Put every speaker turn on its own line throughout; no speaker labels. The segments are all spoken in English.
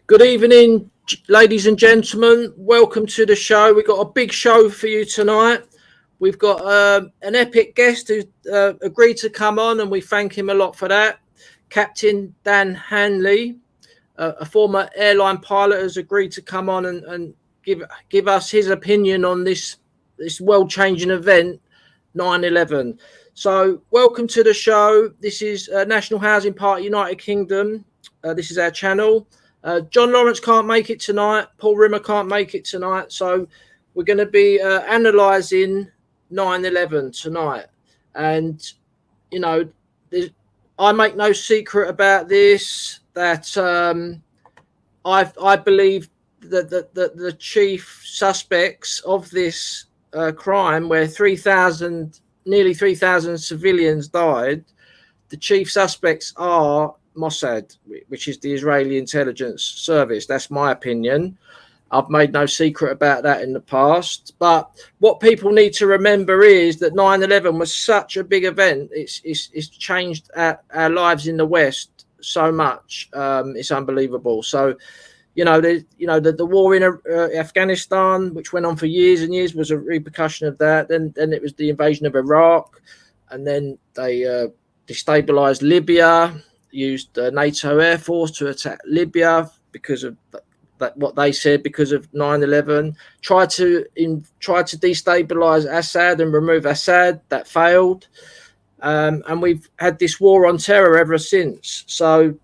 Good evening, ladies and gentlemen. Welcome to the show. We've got a big show for you tonight. We've got an epic guest who agreed to come on, and we thank him a lot for that. Captain Dan Hanley, a former airline pilot, has agreed to come on and give us his opinion on this world-changing event, 9/11. So welcome to the show. This is National Housing Party, United Kingdom. This is our channel. John Lawrence can't make it tonight. Paul Rimmer can't make it tonight. So we're going to be analysing 9/11 tonight. And, you know, I make no secret about this, that I believe that the chief suspects of this crime, where nearly 3,000 civilians died, the chief suspects are Mossad, which is the Israeli intelligence service. That's my opinion. I've made no secret about that in the past. But what people need to remember is that 9/11 was such a big event. It's changed our lives in the West so much. It's unbelievable. So, the war in Afghanistan, which went on for years and years, was a repercussion of that. Then it was the invasion of Iraq, and then they destabilized Libya, used NATO Air Force to attack Libya because of what they said, because of 9/11. Tried to destabilize Assad and remove Assad. That failed, and we've had this war on terror ever since. So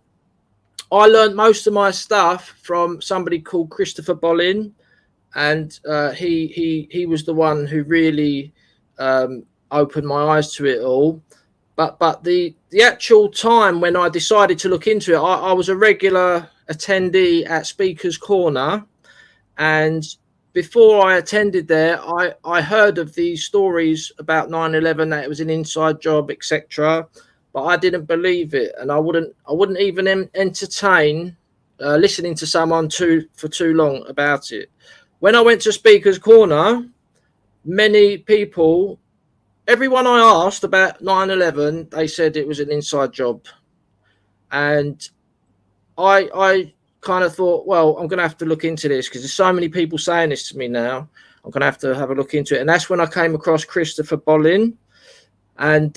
I learned most of my stuff from somebody called Christopher Bollin, and he was the one who really opened my eyes to it all. But the actual time when I decided to look into it, I was a regular attendee at Speaker's Corner, and before I attended there, I heard of these stories about 9/11, that it was an inside job, etc. But I didn't believe it, and I wouldn't even entertain listening to someone for too long about it. When I went to Speaker's Corner, many people, everyone I asked about 9/11, they said it was an inside job. And I kind of thought, well, I'm going to have to look into this because there's so many people saying this to me now. I'm going to have a look into it. And that's when I came across Christopher Bollin. And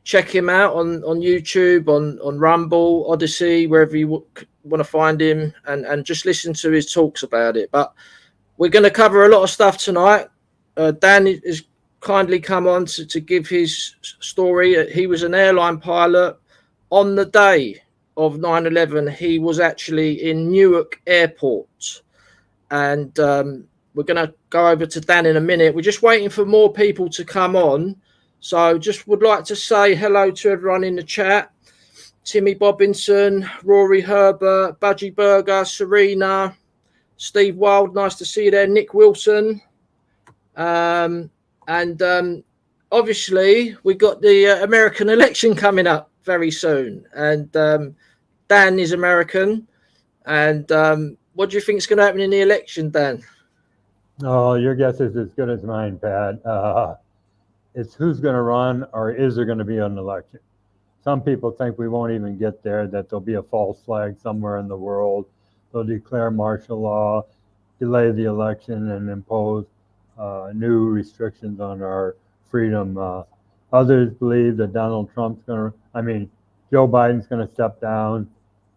check him out on YouTube, on Rumble, Odysee, wherever you want to find him, and just listen to his talks about it. But we're going to cover a lot of stuff tonight. Dan is kindly come on to give his story. He was an airline pilot. On the day of 9/11, he was actually in Newark Airport, and we're going to go over to Dan in a minute. We're just waiting for more people to come on, so just would like to say hello to everyone in the chat. Timmy Bobinson, Rory Herbert, Budgie Burger, Serena, Steve Wild, nice to see you there, Nick Wilson. And obviously, we got the American election coming up very soon. And Dan is American. And what do you think is going to happen in the election, Dan?
Oh, your guess is as good as mine, Pat. It's who's going to run, or is there going to be an election? Some people think we won't even get there, that there'll be a false flag somewhere in the world. They'll declare martial law, delay the election, and impose new restrictions on our freedom. Others believe that Joe Biden's going to step down,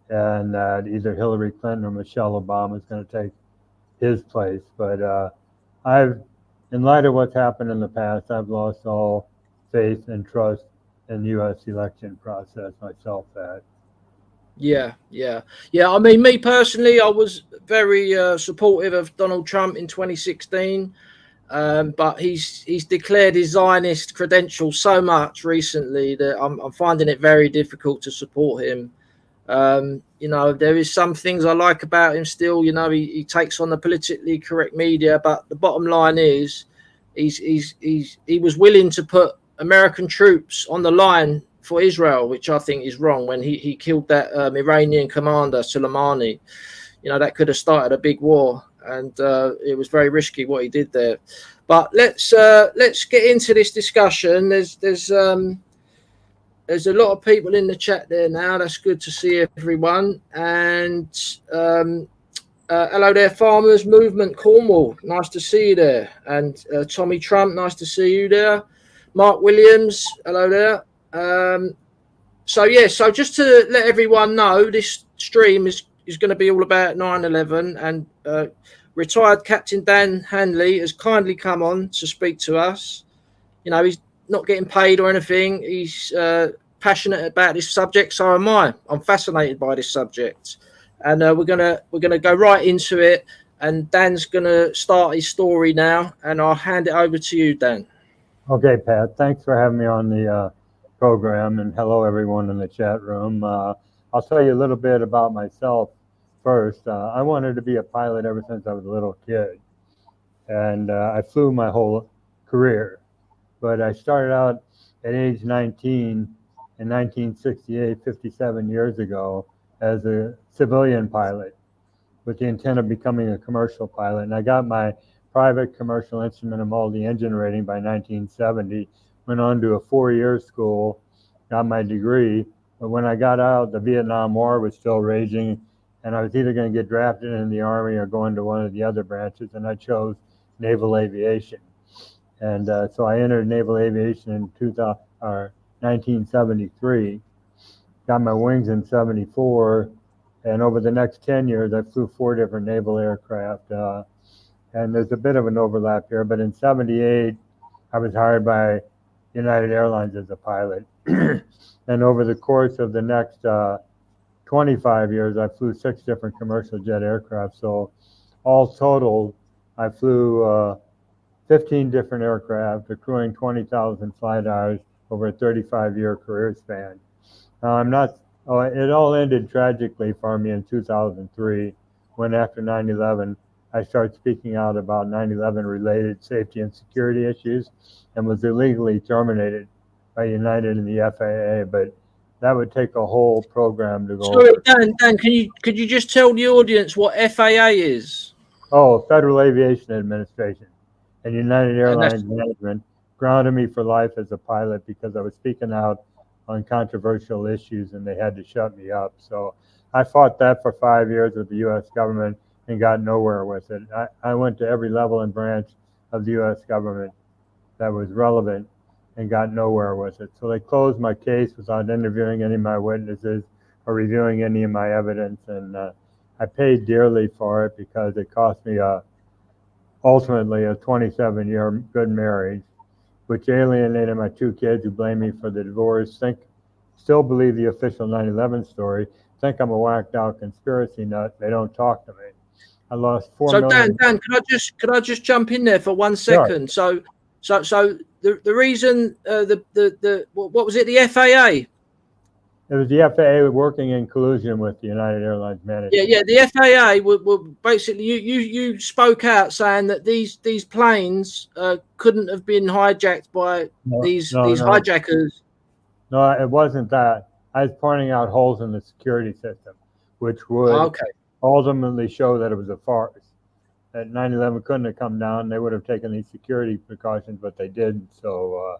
and that either Hillary Clinton or Michelle Obama is going to take his place. But in light of what's happened in the past, I've lost all faith and trust in the U.S. election process myself, Pat.
Yeah. I mean, me personally, I was very supportive of Donald Trump in 2016. But he's declared his Zionist credentials so much recently that I'm finding it very difficult to support him. There is some things I like about him still. He takes on the politically correct media, but the bottom line is he was willing to put American troops on the line for Israel, which I think is wrong, when he killed that Iranian commander Soleimani. That could have started a big war. And it was very risky what he did there. But let's get into this discussion. There's there's a lot of people in the chat there now. That's good to see everyone. And hello there, Farmers Movement Cornwall. Nice to see you there. And Tommy Trump, nice to see you there. Mark Williams, hello there. So just to let everyone know, this stream is going to be all about 9/11, and retired Captain Dan Hanley has kindly come on to speak to us. You know, he's not getting paid or anything. He's passionate about this subject. So am I. I'm fascinated by this subject, and we're gonna go right into it. And Dan's gonna start his story now, and I'll hand it over to you, Dan.
Okay, Pat. Thanks for having me on the program, and hello everyone in the chat room. I'll tell you a little bit about myself first. I wanted to be a pilot ever since I was a little kid, and I flew my whole career. But I started out at age 19 in 1968, 57 years ago, as a civilian pilot with the intent of becoming a commercial pilot. And I got my private commercial instrument of multi-engine rating by 1970, went on to a 4-year school, got my degree. But when I got out, the Vietnam War was still raging, and I was either going to get drafted in the Army or go into one of the other branches, and I chose naval aviation. And so I entered naval aviation in 1973, got my wings in 74, and over the next 10 years, I flew 4 different naval aircraft. And there's a bit of an overlap here, but in 78, I was hired by United Airlines as a pilot. And over the course of the next 25 years, I flew 6 different commercial jet aircraft. So all total, I flew 15 different aircraft, accruing 20,000 flight hours over a 35-year career span. It all ended tragically for me in 2003, when after 9/11, I started speaking out about 9/11 related safety and security issues, and was illegally terminated by United and the FAA. But that would take a whole program to go
Sorry,
over.
Dan, could you just tell the audience what FAA is?
Oh, Federal Aviation Administration. And United Airlines management grounded me for life as a pilot because I was speaking out on controversial issues, and they had to shut me up. So I fought that for 5 years with the U.S. government and got nowhere with it. I went to every level and branch of the U.S. government that was relevant and got nowhere with it. So they closed my case without interviewing any of my witnesses or reviewing any of my evidence. And I paid dearly for it because it cost me ultimately a 27-year good marriage, which alienated my 2 kids who blame me for the divorce, still believe the official 9/11 story, think I'm a whacked out conspiracy nut. They don't talk to me. I lost $4 million.
Dan, could I just jump in there for 1 second?
Sure.
So the reason what was it, the FAA?
It was the FAA working in collusion with the United Airlines management.
Yeah. The FAA were basically you spoke out saying that these planes couldn't have been hijacked by these hijackers.
No, it wasn't that. I was pointing out holes in the security system, which would ultimately show that it was a farce. That 9/11 couldn't have come down. They would have taken these security precautions, but they didn't. So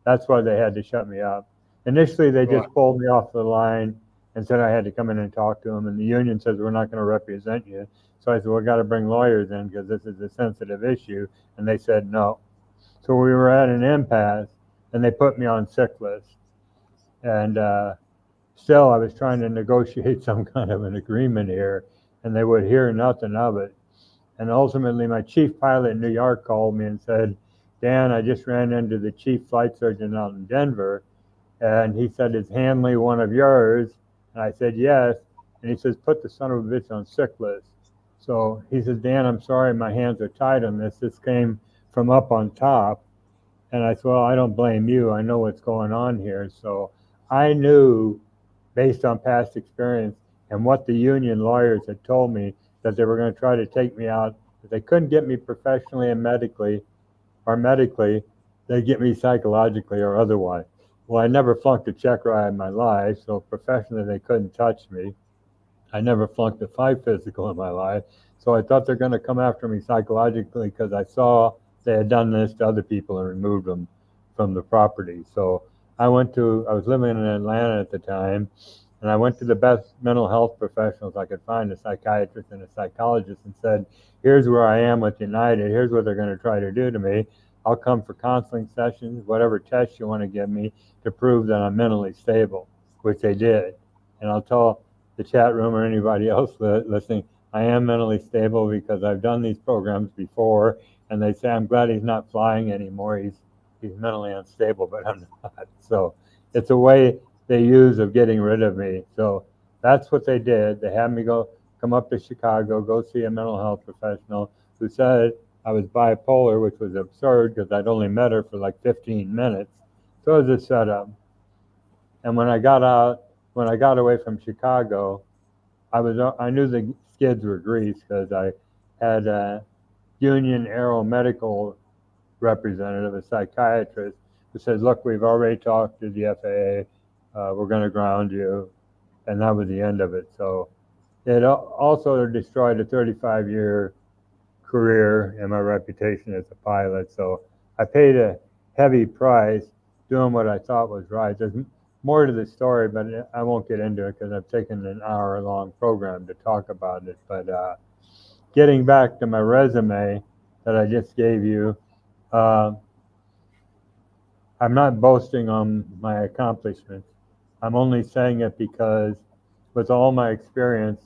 that's why they had to shut me up. Initially, they just pulled me off the line and said I had to come in and talk to them. And the union says, we're not going to represent you. So I said, well, we've got to bring lawyers in because this is a sensitive issue. And they said no. So we were at an impasse, and they put me on sick list. And still, I was trying to negotiate some kind of an agreement here, and they would hear nothing of it. And ultimately, my chief pilot in New York called me and said, Dan, I just ran into the chief flight surgeon out in Denver, and he said, is Hanley one of yours? And I said, yes. And he says, put the son of a bitch on sick list. So he says, Dan, I'm sorry, my hands are tied on this. This came from up on top. And I said, well, I don't blame you. I know what's going on here. So I knew, based on past experience and what the union lawyers had told me, that they were going to try to take me out. If they couldn't get me professionally and medically, they'd get me psychologically or otherwise. Well, I never flunked a check ride in my life, so professionally they couldn't touch me. I never flunked a fight physical in my life, so I thought they're going to come after me psychologically because I saw they had done this to other people and removed them from the property. So I was living in Atlanta at the time, and I went to the best mental health professionals I could find, a psychiatrist and a psychologist, and said, here's where I am with United. Here's what they're going to try to do to me. I'll come for counseling sessions, whatever tests you want to give me to prove that I'm mentally stable, which they did. And I'll tell the chat room or anybody else listening, I am mentally stable because I've done these programs before, and they say, I'm glad he's not flying anymore. He's mentally unstable, but I'm not. So it's a way they use of getting rid of me. So that's what they did. They had me come up to Chicago, go see a mental health professional who said I was bipolar, which was absurd because I'd only met her for like 15 minutes. So it was a setup. And when I got away from Chicago, I knew the skids were greased because I had a Union Aero Medical representative, a psychiatrist, who said, look, we've already talked to the FAA. We're going to ground you. And that was the end of it. So it also destroyed a 35-year career and my reputation as a pilot. So I paid a heavy price doing what I thought was right. There's more to the story, but I won't get into it because I've taken an hour-long program to talk about it. But getting back to my resume that I just gave you, I'm not boasting on my accomplishments. I'm only saying it because with all my experience,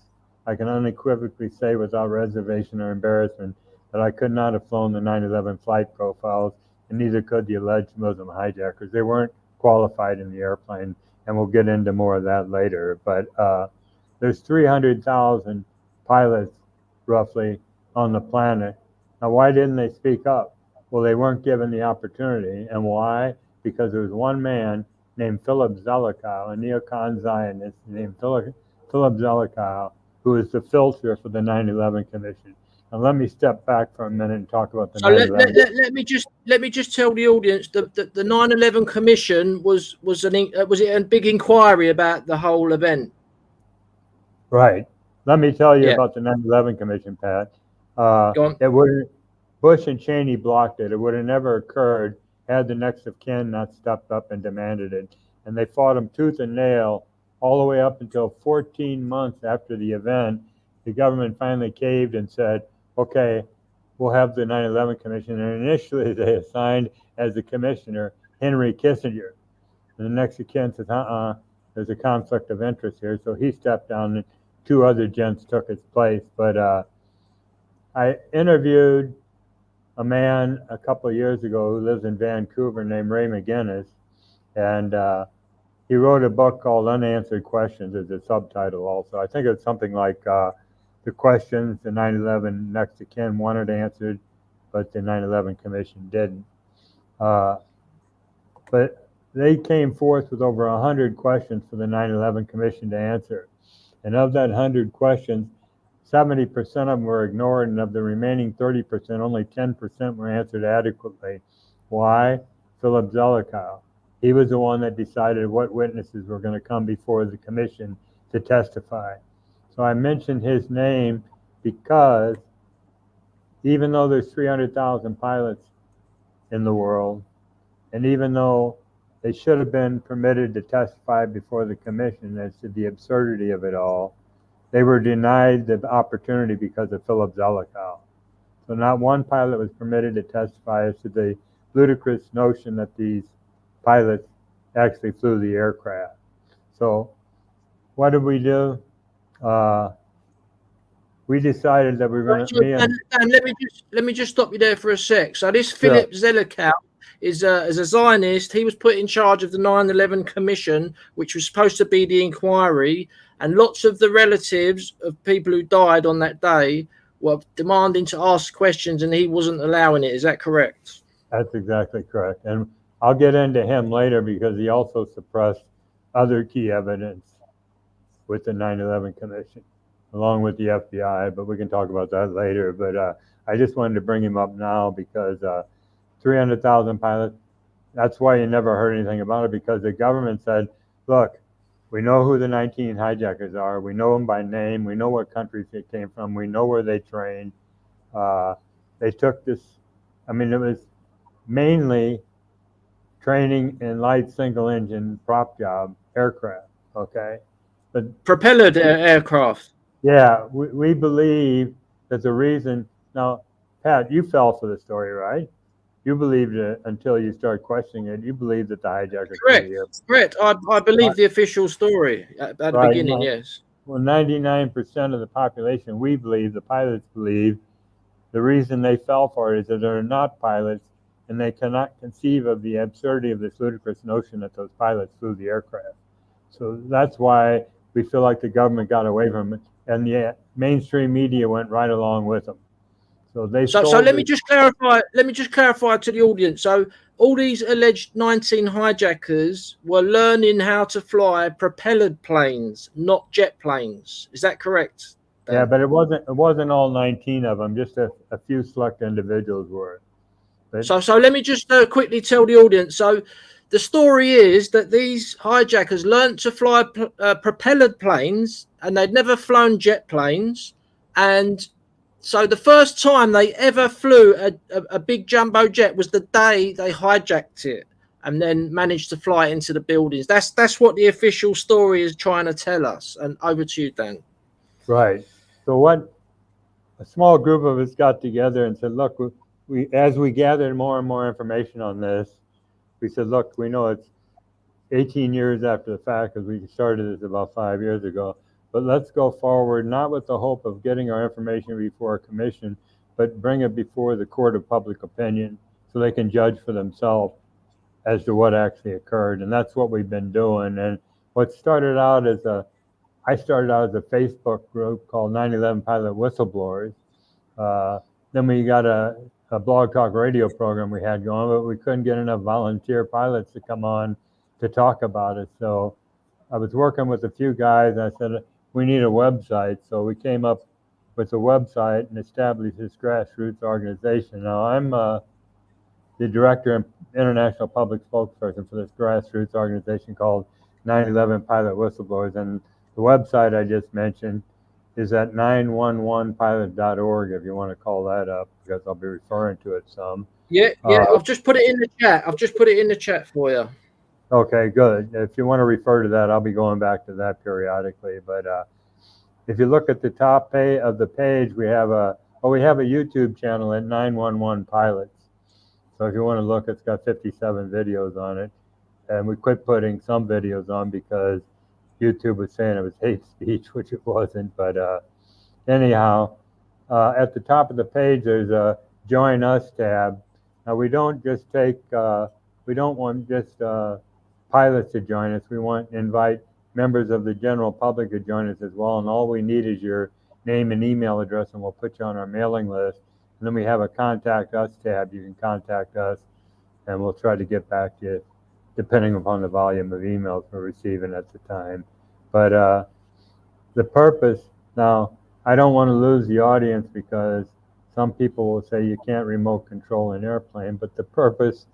I can unequivocally say without reservation or embarrassment that I could not have flown the 9/11 flight profiles, and neither could the alleged Muslim hijackers. They weren't qualified in the airplane, and we'll get into more of that later. But there's 300,000 pilots roughly on the planet. Now, why didn't they speak up? Well, they weren't given the opportunity. And why? Because there was one man named Philip Zelikow, a neocon Zionist named Philip Zelikow, who was the filter for the 9/11 Commission. Now, let me step back for a minute and talk about the
So
9/11.
let me just tell the audience that the 9/11 Commission was it a big inquiry about the whole event?
Right. Let me tell you
Yeah.
about the 9/11 Commission, Pat.
Go on.
It wouldn't. Bush and Cheney blocked it. It would have never occurred had the next of kin not stepped up and demanded it. And they fought them tooth and nail all the way up until 14 months after the event. The government finally caved and said, okay, we'll have the 9/11 Commission. And initially they assigned as the commissioner Henry Kissinger. And the next of kin says, there's a conflict of interest here. So he stepped down and two other gents took his place. But I interviewed a man a couple of years ago who lives in Vancouver named Ray McGinnis, and he wrote a book called Unanswered Questions as a subtitle also. I think it's something like the questions the 9/11 next of kin wanted answered, but the 9/11 Commission didn't. But they came forth with over 100 questions for the 9/11 Commission to answer. And of that 100 questions, 70% of them were ignored, and of the remaining 30%, only 10% were answered adequately. Why? Philip Zelikow. He was the one that decided what witnesses were going to come before the commission to testify. So I mentioned his name because even though there's 300,000 pilots in the world, and even though they should have been permitted to testify before the commission as to the absurdity of it all, they were denied the opportunity because of Philip Zelikow. So not one pilot was permitted to testify as to the ludicrous notion that these pilots actually flew the aircraft. So what did we do? We decided that we were going to...
Dan, let me just stop you there for a sec. So this Philip Zelikow is as a Zionist. He was put in charge of the 9/11 Commission, which was supposed to be the inquiry, and lots of the relatives of people who died on that day were demanding to ask questions, and he wasn't allowing it. Is that correct?
That's exactly correct. And I'll get into him later because he also suppressed other key evidence with the 9/11 Commission, along with the FBI, but we can talk about that later. But I just wanted to bring him up now because 300,000 pilots, that's why you never heard anything about it, because the government said, look, we know who the 19 hijackers are. We know them by name. We know what countries they came from. We know where they trained. They took this, I mean, it was mainly training in light single engine prop job aircraft, okay? But
Propellered aircraft.
yeah, we believe that the reason, now, Pat, you fell for the story, right? You believed it until you start questioning it. You believed that the hijackers flew
Correct.
the airplane.
Correct. I believe the official story at the
Right.
beginning, yes.
Well, 99% of the population, we believe, the pilots believe, the reason they fell for it is that they're not pilots and they cannot conceive of the absurdity of this ludicrous notion that those pilots flew the aircraft. So that's why we feel like the government got away from it, and the mainstream media went right along with them. So they
So
sold
let me
it.
just clarify. Let me just clarify to the audience. So all these alleged 19 hijackers were learning how to fly propellered planes, not jet planes. Is that correct, Dan?
Yeah, but it wasn't all 19 of them. Just a few select individuals were. But
So let me just quickly tell the audience. So the story is that these hijackers learned to fly propellered planes, and they'd never flown jet planes. And so the first time they ever flew a big jumbo jet was the day they hijacked it and then managed to fly it into the buildings. That's what the official story is trying to tell us. And over to you, Dan.
right. So what a small group of us got together and said, look, we as we gathered more and more information on this, we said, look, we know it's 18 years after the fact because we started this about 5 years ago, but let's go forward, not with the hope of getting our information before a commission, but bring it before the court of public opinion so they can judge for themselves as to what actually occurred. And that's what we've been doing. And what started out as I started out as a Facebook group called 9/11 Pilot Whistleblowers. Then we got a blog talk radio program we had going, but we couldn't get enough volunteer pilots to come on to talk about it. So I was working with a few guys, and I said, we need a website. So we came up with a website and established this grassroots organization. Now I'm the director and international public spokesperson for this grassroots organization called 9/11 Pilot Whistleblowers. And the website I just mentioned is at 911pilot.org if you want to call that up, because I'll be referring to it some.
Yeah. I've just put it in the chat. I've just put it in the chat for you.
Okay, good. If you want to refer to that, I'll be going back to that periodically. But if you look at the top of the page, we have a YouTube channel at 911 Pilots. So if you want to look, it's got 57 videos on it. And we quit putting some videos on because YouTube was saying it was hate speech, which it wasn't. But anyhow, at the top of the page, there's a Join Us tab. Now, we don't want just pilots to join us. We want to invite members of the general public to join us as well. And all we need is your name and email address, and we'll put you on our mailing list. And then we have a Contact Us tab. You can contact us, and we'll try to get back to you depending upon the volume of emails we're receiving at the time. But the purpose, now, I don't want to lose the audience because some people will say you can't remote control an airplane, but the purpose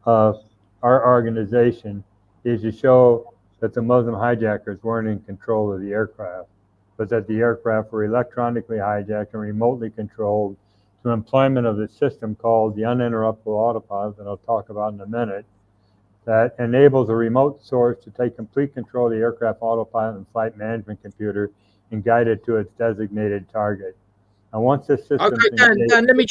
of our organization is to show that the Muslim hijackers weren't in control of the aircraft, but that the aircraft were electronically hijacked and remotely controlled through employment of this system called the uninterruptible autopilot that I'll talk about in a minute, that enables a remote source to take complete control of the aircraft autopilot and flight management computer and guide it to its designated target. And once this system,
Okay, Dan, let me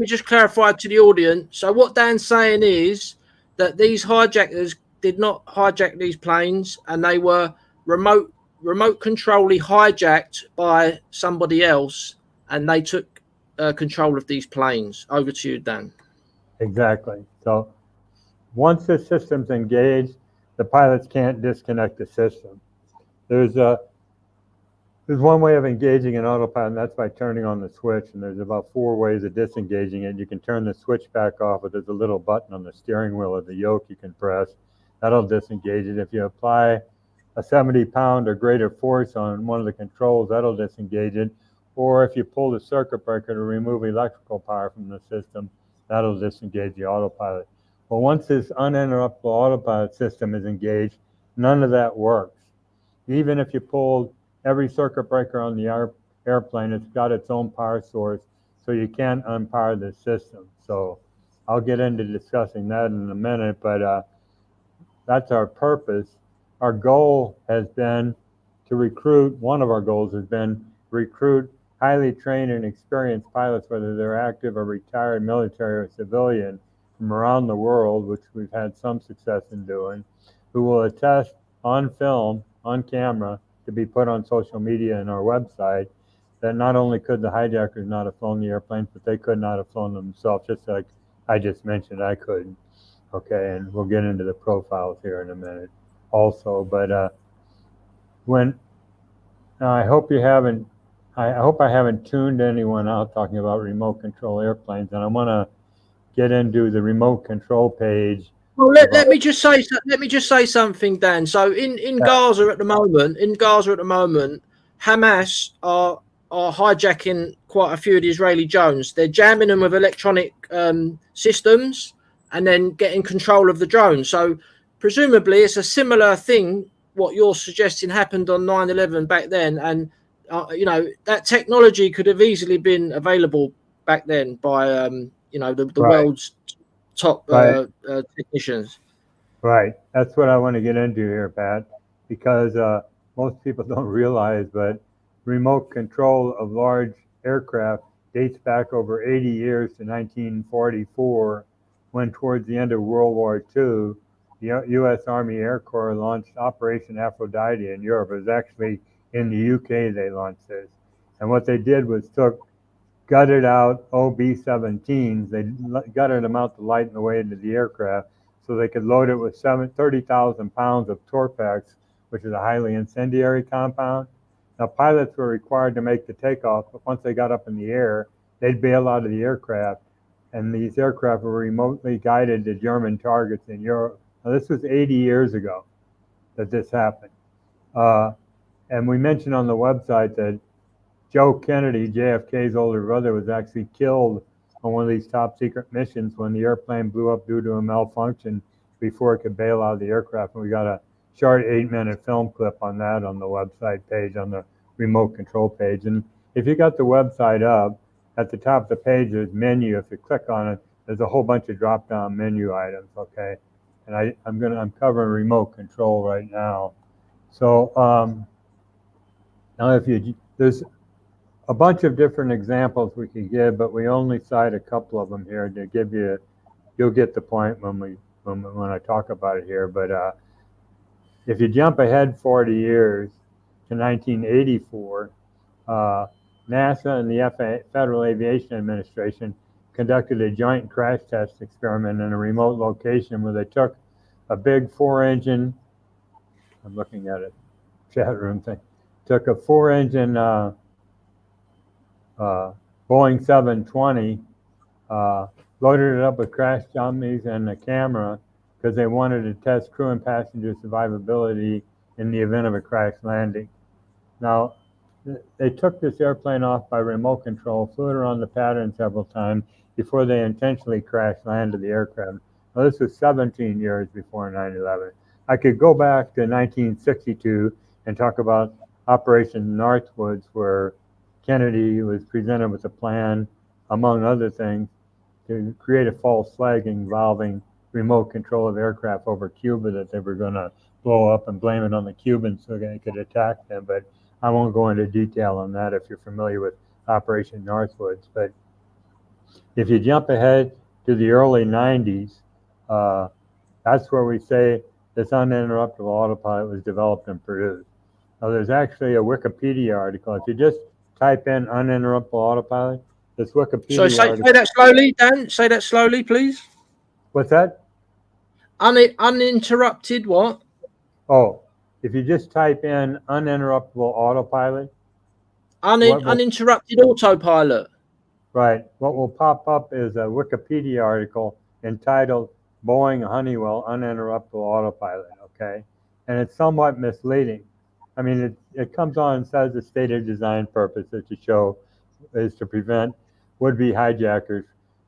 just clarify to the audience. So what Dan's saying is that these hijackers did not hijack these planes, and they were remote controlly hijacked by somebody else, and they took control of these planes. Over to you, Dan.
Exactly. So once the system's engaged, the pilots can't disconnect the system. There's one way of engaging an autopilot, and that's by turning on the switch. And there's about 4 ways of disengaging it. You can turn the switch back off, but there's a little button on the steering wheel of the yoke you can press. That'll disengage it. If you apply a 70-pound or greater force on one of the controls, that'll disengage it. Or if you pull the circuit breaker to remove electrical power from the system, that'll disengage the autopilot. Well, once this uninterruptible autopilot system is engaged, none of that works. Even if you pulled every circuit breaker on the airplane, it's got its own power source, so you can't unpower the system. So I'll get into discussing that in a minute, but that's our purpose. Our goal has been to recruit, one of our goals has been recruit highly trained and experienced pilots, whether they're active or retired military or civilian, from around the world, which we've had some success in doing, who will attest on film, on camera, to be put on social media and our website, that not only could the hijackers not have flown the airplanes, but they could not have flown them themselves, just like I just mentioned I couldn't. Okay, and we'll get into the profiles here in a minute also. But when I hope you haven't, I hope I haven't tuned anyone out talking about remote control airplanes, and I want to get into the remote control page.
Well, let me just say something, Dan. So in Gaza at the moment, Hamas are hijacking quite a few of the Israeli drones. They're jamming them with electronic systems and then getting control of the drone. So presumably it's a similar thing. What you're suggesting happened on 9/11 back then, and that technology could have easily been available back then by the
Right.
world's top
Right.
technicians.
Right. That's what I want to get into here, Pat, because most people don't realize, but remote control of large aircraft dates back over 80 years to 1944, when towards the end of World War II, the U.S. Army Air Corps launched Operation Aphrodite in Europe. It was actually in the UK they launched this. And what they did was gutted out OB-17s. They gutted them out to lighten the weight of the aircraft so they could load it with 30,000 pounds of Torpex, which is a highly incendiary compound. Now, pilots were required to make the takeoff, but once they got up in the air, they'd bail out of the aircraft, and these aircraft were remotely guided to German targets in Europe. Now, this was 80 years ago that this happened. And we mentioned on the website that Joe Kennedy, JFK's older brother, was actually killed on one of these top secret missions when the airplane blew up due to a malfunction before it could bail out of the aircraft. And we got a short 8-minute film clip on that on the website page, on the remote control page. And if you got the website up, at the top of the page there's menu. If you click on it, there's a whole bunch of drop-down menu items. Okay, and I'm covering remote control right now. So now there's a bunch of different examples we can give, but we only cite a couple of them here to give you. You'll get the point when I talk about it here. But if you jump ahead 40 years to 1984, NASA and the Federal Aviation Administration conducted a joint crash test experiment in a remote location where they took a big 4-engine. I'm looking at a chat room thing. Took a 4-engine Boeing 720, loaded it up with crash dummies and a camera because they wanted to test crew and passenger survivability in the event of a crash landing. Now, they took this airplane off by remote control, flew it around the pattern several times before they intentionally crash landed the aircraft. Now, this was 17 years before 9/11. I could go back to 1962 and talk about Operation Northwoods, where Kennedy was presented with a plan, among other things, to create a false flag involving remote control of aircraft over Cuba that they were going to blow up and blame it on the Cubans so they could attack them. But I won't go into detail on that if you're familiar with Operation Northwoods. But if you jump ahead to the early 90s, that's where we say this uninterruptible autopilot was developed and produced. Now, there's actually a Wikipedia article. If you just type in uninterruptible autopilot, this Wikipedia article.
Say that slowly, Dan. Say that slowly, please.
What's that?
Uninterrupted what?
Oh, if you just type in uninterruptible autopilot.
Uninterrupted autopilot.
Right. What will pop up is a Wikipedia article entitled Boeing Honeywell Uninterruptible Autopilot, okay? And it's somewhat misleading. I mean, it comes on and says the stated design purpose is to prevent would-be hijackers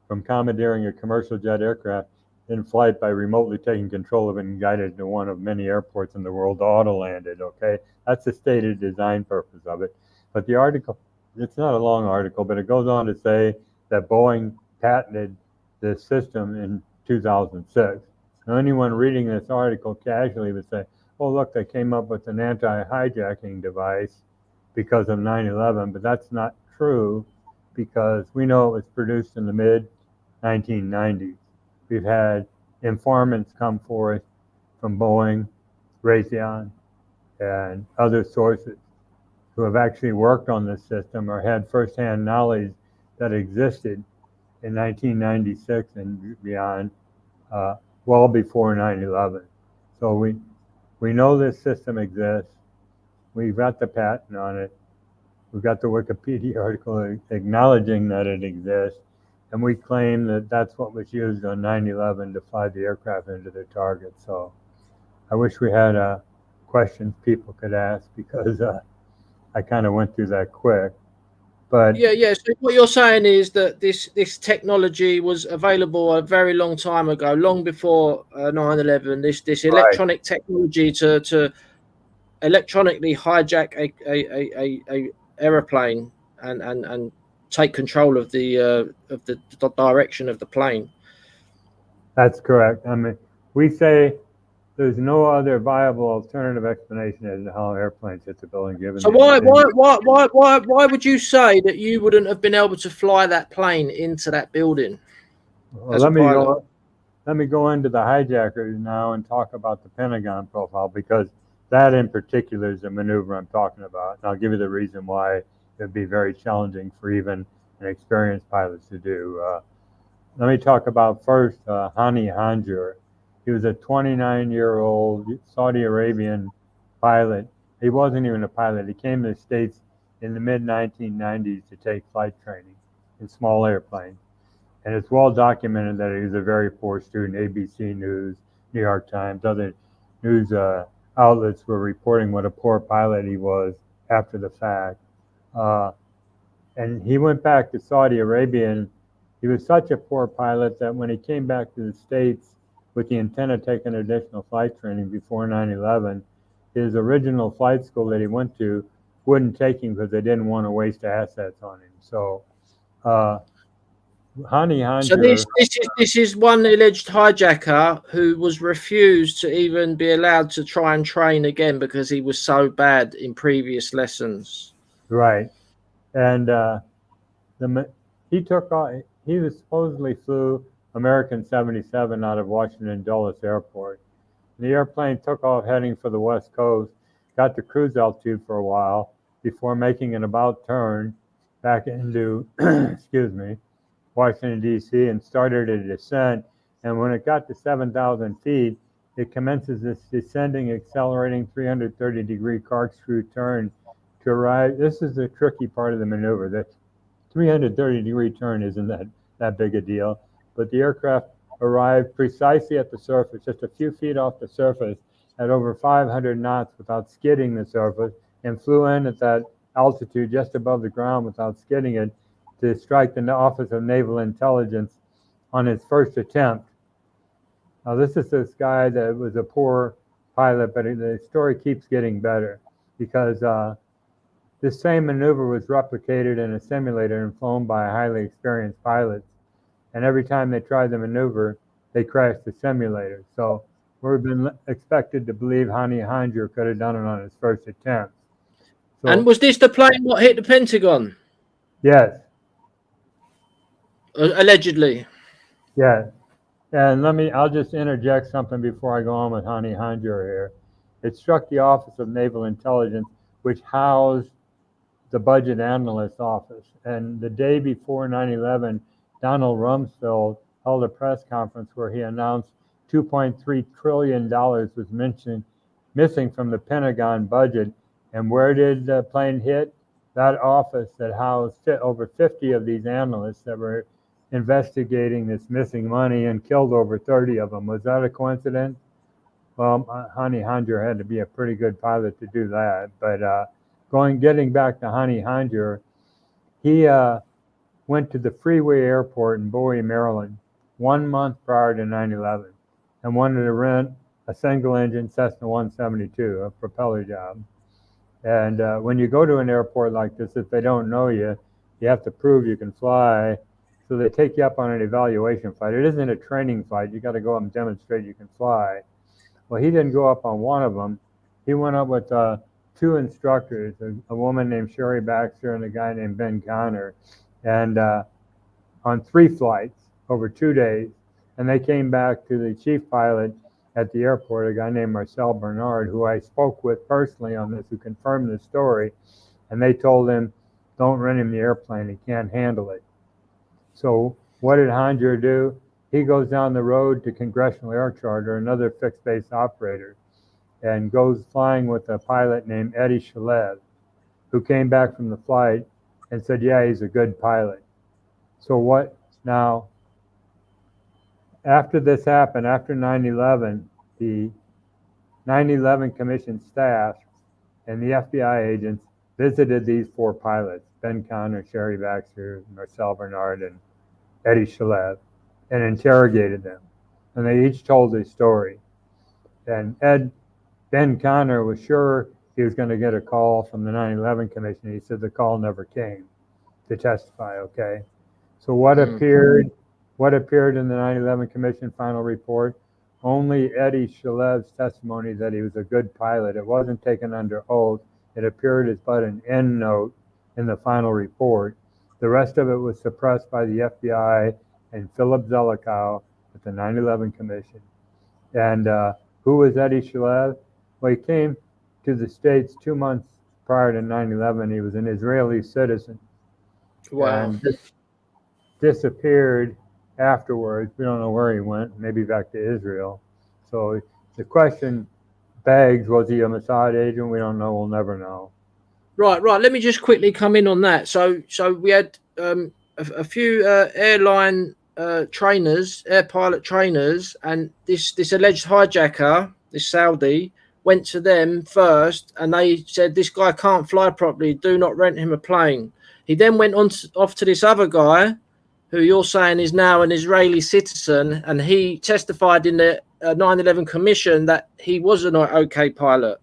from commandeering a commercial jet aircraft in flight by remotely taking control of it and guided to one of many airports in the world to auto-land it, okay? That's the stated design purpose of it. But the article, it's not a long article, but it goes on to say that Boeing patented this system in 2006. Now, anyone reading this article casually would say, "Oh, look, they came up with an anti-hijacking device because of 9/11," but that's not true because we know it was produced in the mid-1990s. We've had informants come forth from Boeing, Raytheon, and other sources who have actually worked on this system or had firsthand knowledge that existed in 1996 and beyond, well before 9/11. So we know this system exists. We've got the patent on it. We've got the Wikipedia article acknowledging that it exists. And we claim that that's what was used on 9/11 to fly the aircraft into their target. So I wish we had questions people could ask because I kind of went through that quick. But
yeah. So what you're saying is that this technology was available a very long time ago, long before 9/11. This electronic technology to electronically hijack a aeroplane and take control of the direction of the plane.
That's correct. I mean, we say there's no other viable alternative explanation as to how airplanes hit the building. Given
So why would you say that you wouldn't have been able to fly that plane into that building as a pilot?
Let me go into the hijackers now and talk about the Pentagon profile because that in particular is the maneuver I'm talking about. And I'll give you the reason why it would be very challenging for even an experienced pilot to do. Let me talk about first Hani Hanjour. He was a 29-year-old Saudi Arabian pilot. He wasn't even a pilot. He came to the States in the mid-1990s to take flight training in small airplanes. And it's well documented that he was a very poor student. ABC News, New York Times, other news outlets were reporting what a poor pilot he was after the fact. And he went back to Saudi Arabia, and he was such a poor pilot that when he came back to the States with the intent of taking additional flight training before 9/11, his original flight school that he went to wouldn't take him because they didn't want to waste assets on him. So Hani Hanjour.
So this is one alleged hijacker who was refused to even be allowed to try and train again because he was so bad in previous lessons.
Right, and he took off. He was supposedly flew American 77 out of Washington Dulles Airport. The airplane took off heading for the West Coast, got to cruise altitude for a while before making an about turn back into, excuse me, Washington, D.C., and started a descent. And when it got to 7,000 feet, it commences this descending, accelerating 330-degree corkscrew turn to arrive. This is the tricky part of the maneuver. The 330-degree turn isn't that big a deal, but the aircraft arrived precisely at the surface, just a few feet off the surface, at over 500 knots without skidding the surface, and flew in at that altitude just above the ground without skidding it to strike the Office of Naval Intelligence on his first attempt. Now, this is this guy that was a poor pilot, but the story keeps getting better because this same maneuver was replicated in a simulator and flown by highly experienced pilots. And every time they tried the maneuver, they crashed the simulator. So we've been expected to believe Hani Hanjour could have done it on his first attempt. So,
and was this the plane what hit the Pentagon?
Yes.
Allegedly.
Yes. And I'll just interject something before I go on with Hani Hanjour here. It struck the Office of Naval Intelligence, which housed the budget analyst office. And the day before 9/11, Donald Rumsfeld held a press conference where he announced $2.3 trillion was missing from the Pentagon budget. And where did the plane hit? That office that housed over 50 of these analysts that were investigating this missing money and killed over 30 of them. Was that a coincidence? Well, Hani Hanjour had to be a pretty good pilot to do that. But getting back to Hani Hanjour, he went to the Freeway Airport in Bowie, Maryland, 1 month prior to 9/11, and wanted to rent a single-engine Cessna 172, a propeller job. And when you go to an airport like this, if they don't know you, you have to prove you can fly So they take you up on an evaluation flight. It isn't a training flight. You got to go up and demonstrate you can fly. Well, he didn't go up on one of them. He went up with two instructors, a woman named Sherry Baxter and a guy named Ben Connor, and on 3 flights over 2 days. And they came back to the chief pilot at the airport, a guy named Marcel Bernard, who I spoke with personally on this, who confirmed the story. And they told him, don't rent him the airplane. He can't handle it. So what did Hijacker do? He goes down the road to Congressional Air Charter, another fixed base operator, and goes flying with a pilot named Eddie Shalev, who came back from the flight and said, yeah, he's a good pilot. So what now, after this happened, after 9/11, the 9/11 Commission staff and the FBI agents visited these 4 pilots, Ben Connor, Sherry Baxter, Marcel Bernard, and Eddie Shalev, and interrogated them. And they each told their story. And Ben Connor was sure he was going to get a call from the 9/11 Commission. He said the call never came to testify, okay? So what appeared in the 9/11 Commission final report? Only Eddie Shalev's testimony that he was a good pilot. It wasn't taken under oath. It appeared as but an end note in the final report. The rest of it was suppressed by the FBI and Philip Zelikow at the 9/11 Commission. And who was Eddie Shalev? Well, he came to the States 2 months prior to 9/11. He was an Israeli citizen.
Wow.
And disappeared afterwards. We don't know where he went, maybe back to Israel. So the question begs, was he a Mossad agent? We don't know. We'll never know.
Right. Let me just quickly come in on that. So we had a few airline trainers, air pilot trainers, and this alleged hijacker, this Saudi, went to them first, and they said, this guy can't fly properly. Do not rent him a plane. He then went off to this other guy, who you're saying is now an Israeli citizen, and he testified in the 9/11 Commission that he was an okay pilot.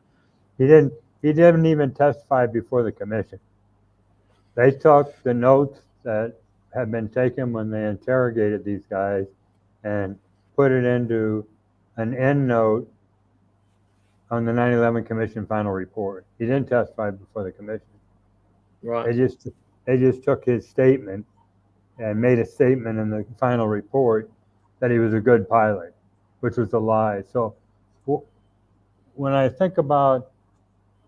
He didn't even testify before the commission. They took the notes that had been taken when they interrogated these guys and put it into an end note on the 9/11 Commission final report. He didn't testify before the commission.
Right.
They just took his statement and made a statement in the final report that he was a good pilot, which was a lie. So when I think about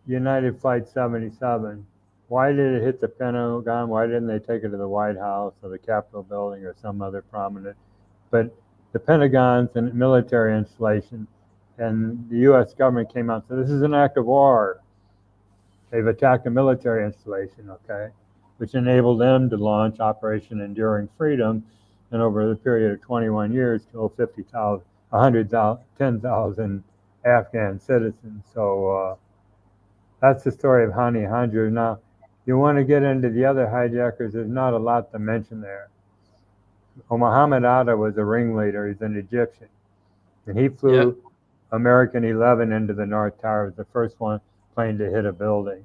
United Flight 77, why did it hit the Pentagon? Why didn't they take it to the White House or the Capitol building or some other prominent? But the Pentagon's a military installation, and the U.S. government came out and said, this is an act of war. They've attacked a military installation, okay, which enabled them to launch Operation Enduring Freedom, and over the period of 21 years, kill 110,000 Afghan citizens. So that's the story of Hani Hanjour. Now, you want to get into the other hijackers, there's not a lot to mention there. Mohammed Atta was a ringleader. He's an Egyptian. And he flew American 11 into the North Tower. It was the first plane to hit a building.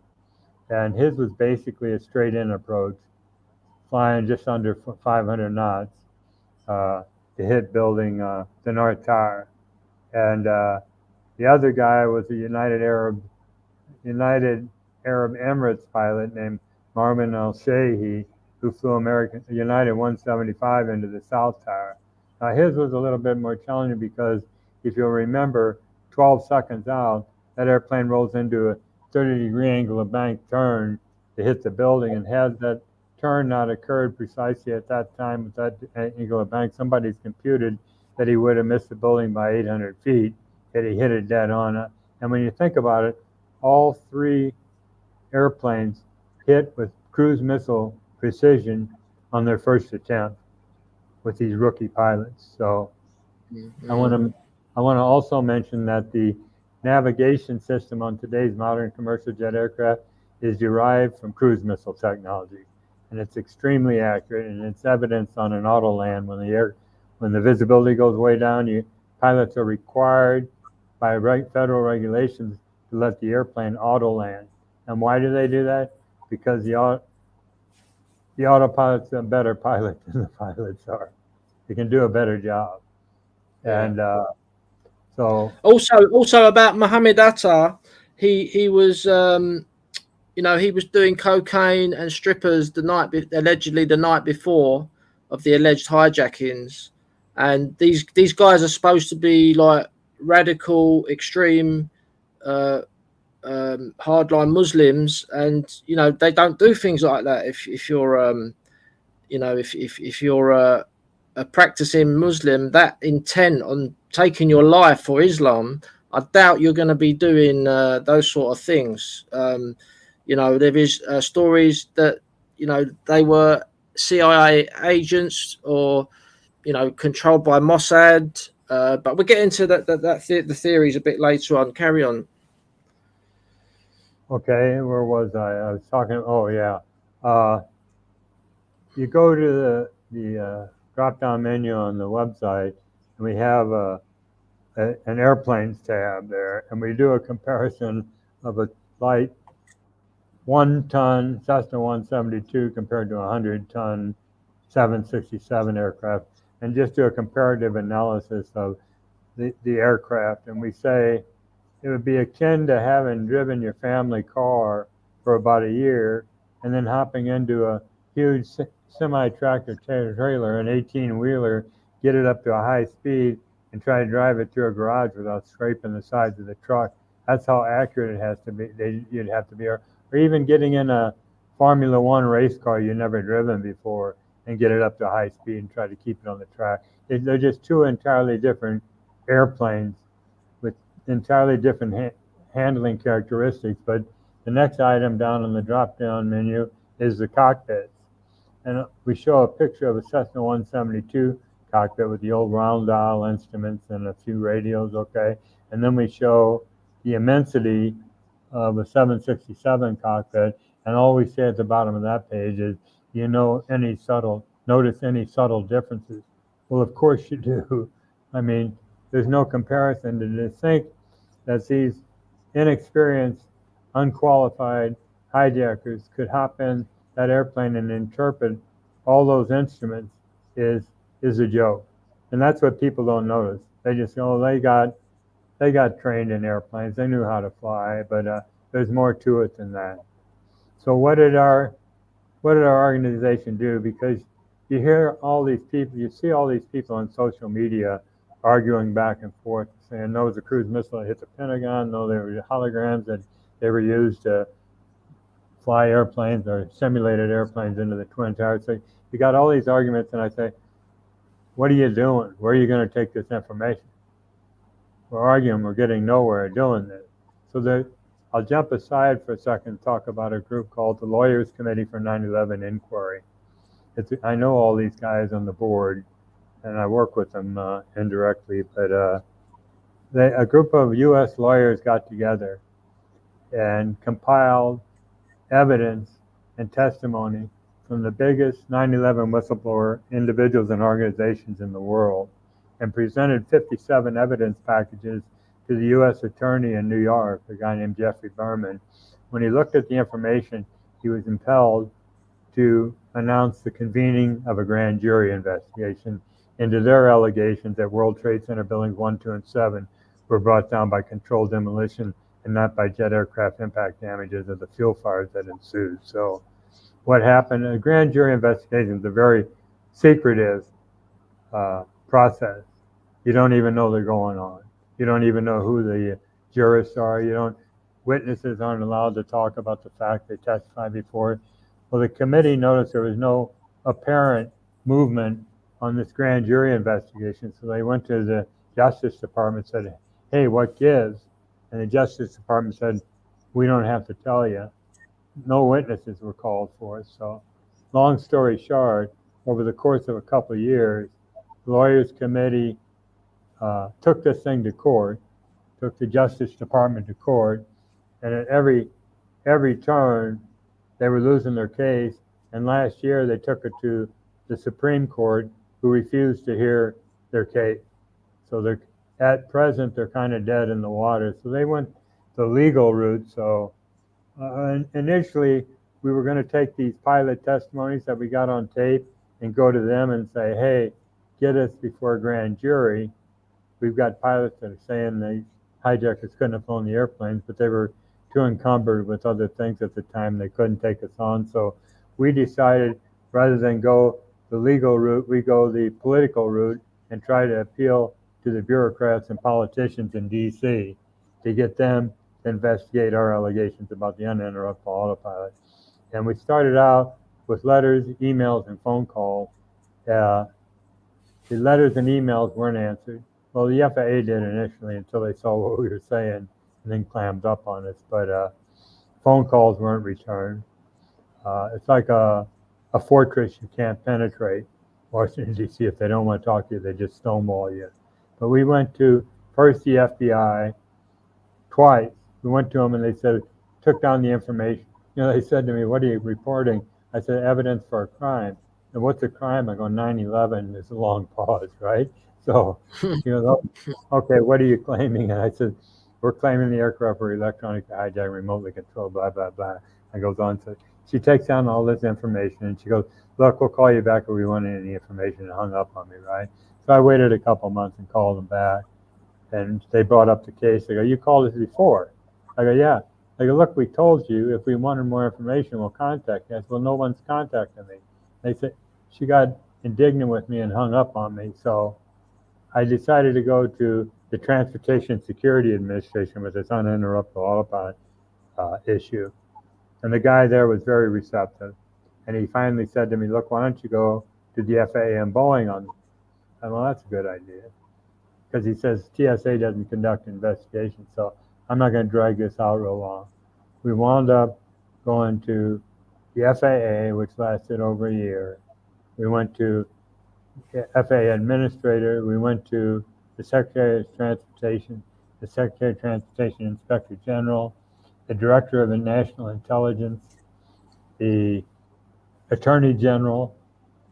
And his was basically a straight-in approach, flying just under 500 knots to hit building the North Tower. And the other guy was a United Arab Emirates pilot named Marwan al-Shehi, who flew American United 175 into the South Tower. Now his was a little bit more challenging because if you'll remember, 12 seconds out, that airplane rolls into a 30-degree angle of bank turn to hit the building, and had that turn not occurred precisely at that time with that angle of bank, somebody's computed that he would have missed the building by 800 feet had he hit it dead on. And when you think about it, all 3 airplanes hit with cruise missile precision on their first attempt with these rookie pilots. So I want to also mention that the navigation system on today's modern commercial jet aircraft is derived from cruise missile technology, and it's extremely accurate, and it's evidenced on an auto land when the visibility goes way down. Pilots are required by federal regulations to let the airplane auto land. And why do they do that? Because the autopilot's a better pilot than the pilots are. They can do a better job.
Yeah.
And so
Also about Mohammed Atta, he was he was doing cocaine and strippers allegedly the night before of the alleged hijackings, and these guys are supposed to be like radical, extreme, uh, hardline Muslims, and they don't do things like that. If you're if you're a practicing Muslim that intent on taking your life for Islam, I doubt you're going to be doing those sort of things. There is stories that they were CIA agents or controlled by Mossad. But we'll get into the theories a bit later on. Carry on.
okay, where was I? I was talking. Oh yeah, you go to the drop-down menu on the website, and we have an airplanes tab there, and we do a comparison of a light 1-ton Cessna 172 compared to a 100-ton 767 aircraft, and just do a comparative analysis of the aircraft. And we say it would be akin to having driven your family car for about a year and then hopping into a huge semi-tractor trailer, an 18-wheeler, get it up to a high speed and try to drive it through a garage without scraping the sides of the truck. That's how accurate it has to be. You'd have to be, or even getting in a Formula One race car you've never driven before and get it up to high speed and try to keep it on the track. They're just two entirely different airplanes with entirely different handling characteristics. But the next item down on the drop-down menu is the cockpits. And we show a picture of a Cessna 172 cockpit with the old round dial instruments and a few radios, okay? And then we show the immensity of a 767 cockpit, and all we say at the bottom of that page is, notice any subtle differences? Well, of course you do. I mean, there's no comparison. To think that these inexperienced, unqualified hijackers could hop in that airplane and interpret all those instruments is a joke. And that's what people don't notice. They just go, they got trained in airplanes. They knew how to fly, but there's more to it than that. So what did our organization do? Because you hear all these people, you see all these people on social media arguing back and forth, saying no, it was a cruise missile that hit the Pentagon, no, they were holograms that they were used to fly airplanes or simulated airplanes into the Twin Towers. So you got all these arguments, and I say, what are you doing? Where are you going to take this information? We're arguing, we're getting nowhere doing this. So I'll jump aside for a second and talk about a group called the Lawyers Committee for 9/11 Inquiry. I know all these guys on the board, and I work with them indirectly, but a group of U.S. lawyers got together and compiled evidence and testimony from the biggest 9/11 whistleblower individuals and organizations in the world, and presented 57 evidence packages to the U.S. Attorney in New York, a guy named Jeffrey Berman. When he looked at the information, he was impelled to announce the convening of a grand jury investigation into their allegations that World Trade Center buildings 1, 2, and 7 were brought down by controlled demolition and not by jet aircraft impact damages of the fuel fires that ensued. So what happened, a grand jury investigation is a very secretive process. You don't even know they're going on. You don't even know who the jurists are. Witnesses aren't allowed to talk about the fact they testified before. Well, the committee noticed there was no apparent movement on this grand jury investigation, so they went to the Justice Department and said, hey, what gives? And the Justice Department said, we don't have to tell you. No witnesses were called for it. So long story short, over the course of a couple of years, the Lawyers Committee took this thing to court, took the Justice Department to court, and at every turn, they were losing their case. And last year, they took it to the Supreme Court, who refused to hear their case. So at present, they're kind of dead in the water. So they went the legal route. So initially, we were going to take these pilot testimonies that we got on tape and go to them and say, hey, get us before a grand jury. We've got pilots that are saying the hijackers couldn't have flown the airplanes, but they were too encumbered with other things at the time. They couldn't take us on. So we decided rather than go the legal route, we go the political route and try to appeal to the bureaucrats and politicians in D.C. to get them to investigate our allegations about the uninterruptible autopilot. And we started out with letters, emails, and phone calls. The letters and emails weren't answered. Well, the FAA did initially until they saw what we were saying and then clammed up on us. But phone calls weren't returned. It's like a fortress you can't penetrate. Washington, D.C., if they don't want to talk to you, they just stonewall you. But we went to first the FBI twice. We went to them and they said, took down the information. They said to me, what are you reporting? I said, evidence for a crime. And what's a crime? I go, 9/11. There's a long pause, right? So, okay, what are you claiming? And I said, we're claiming the aircraft were electronic hijacked, remotely controlled, blah, blah, blah. And goes on to, she takes down all this information and she goes, look, we'll call you back if we want any information, and hung up on me, right? So I waited a couple months and called them back. And they brought up the case. They go, you called us before. I go, yeah. They go, look, we told you if we wanted more information, we'll contact you. I said, well, no one's contacted me. They said, she got indignant with me and hung up on me. So I decided to go to the Transportation Security Administration with this uninterruptible autopilot issue. And the guy there was very receptive. And he finally said to me, look, why don't you go to the FAA and Boeing on this? I said, well, that's a good idea. Because he says TSA doesn't conduct investigations, so I'm not going to drag this out real long. We wound up going to the FAA, which lasted over a year. We went to the FAA administrator. We went to the Secretary of Transportation, the Secretary of Transportation Inspector General, the Director of the National Intelligence, the Attorney General,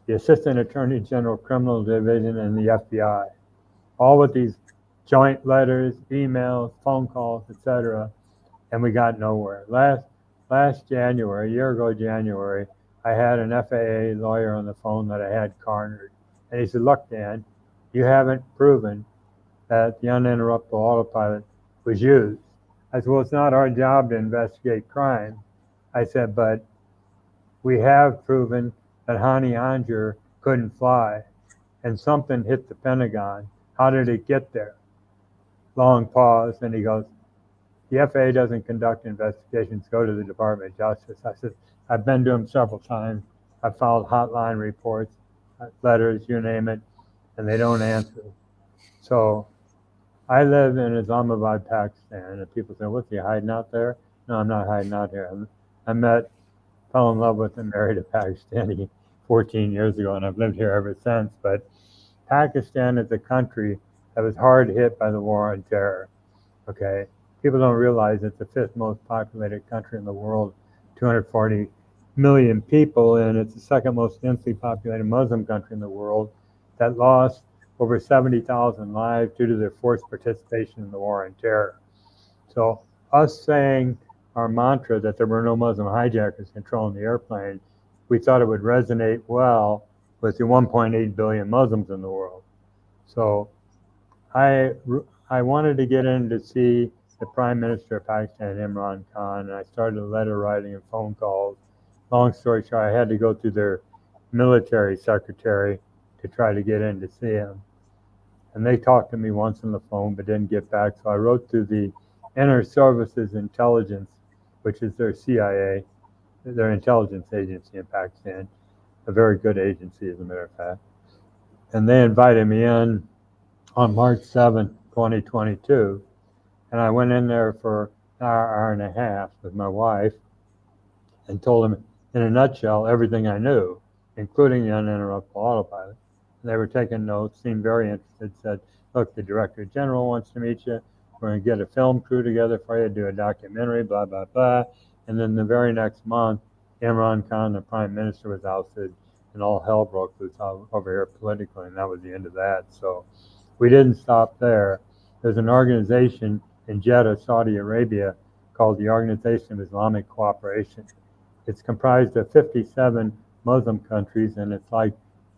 the Assistant Attorney General Criminal Division, and the FBI. All with these joint letters, emails, phone calls, etc., and we got nowhere. Last January, a year ago January, I had an FAA lawyer on the phone that I had cornered, and he said, look, Dan, you haven't proven that the uninterruptible autopilot was used. I said, well, it's not our job to investigate crime. I said, but we have proven that Hani Anjar couldn't fly, and something hit the Pentagon. How did it get there? Long pause, and he goes, the FAA doesn't conduct investigations, go to the Department of Justice. I said, I've been to them several times. I've filed hotline reports, letters, you name it, and they don't answer. So I live in Islamabad, Pakistan, and people say, what's he hiding out there? No, I'm not hiding out here. Fell in love with and married a Pakistani 14 years ago, and I've lived here ever since. But Pakistan is a country that was hard hit by the war on terror. Okay, people don't realize it's the fifth most populated country in the world, 240 million people, and it's the second most densely populated Muslim country in the world that lost over 70,000 lives due to their forced participation in the war on terror. So us saying our mantra that there were no Muslim hijackers controlling the airplane, we thought it would resonate well with the 1.8 billion Muslims in the world. So I wanted to get in to see the Prime Minister of Pakistan, Imran Khan, and I started letter writing and phone calls. Long story short, I had to go through their military secretary to try to get in to see him. And they talked to me once on the phone but didn't get back, so I wrote to the Inner Services Intelligence, which is their CIA, their intelligence agency in Pakistan, a very good agency, as a matter of fact. And they invited me in on March 7th, 2022. And I went in there for an hour and a half with my wife and told them in a nutshell everything I knew, including the uninterruptible autopilot. And they were taking notes, seemed very interested, said, look, the Director General wants to meet you. We're going to get a film crew together for you, do a documentary, blah, blah, blah. And then the very next month, Imran Khan, the Prime Minister, was ousted, and all hell broke loose over here politically, and that was the end of that. So we didn't stop there. There's an organization in Jeddah, Saudi Arabia, called the Organization of Islamic Cooperation. It's comprised of 57 Muslim countries, and it's like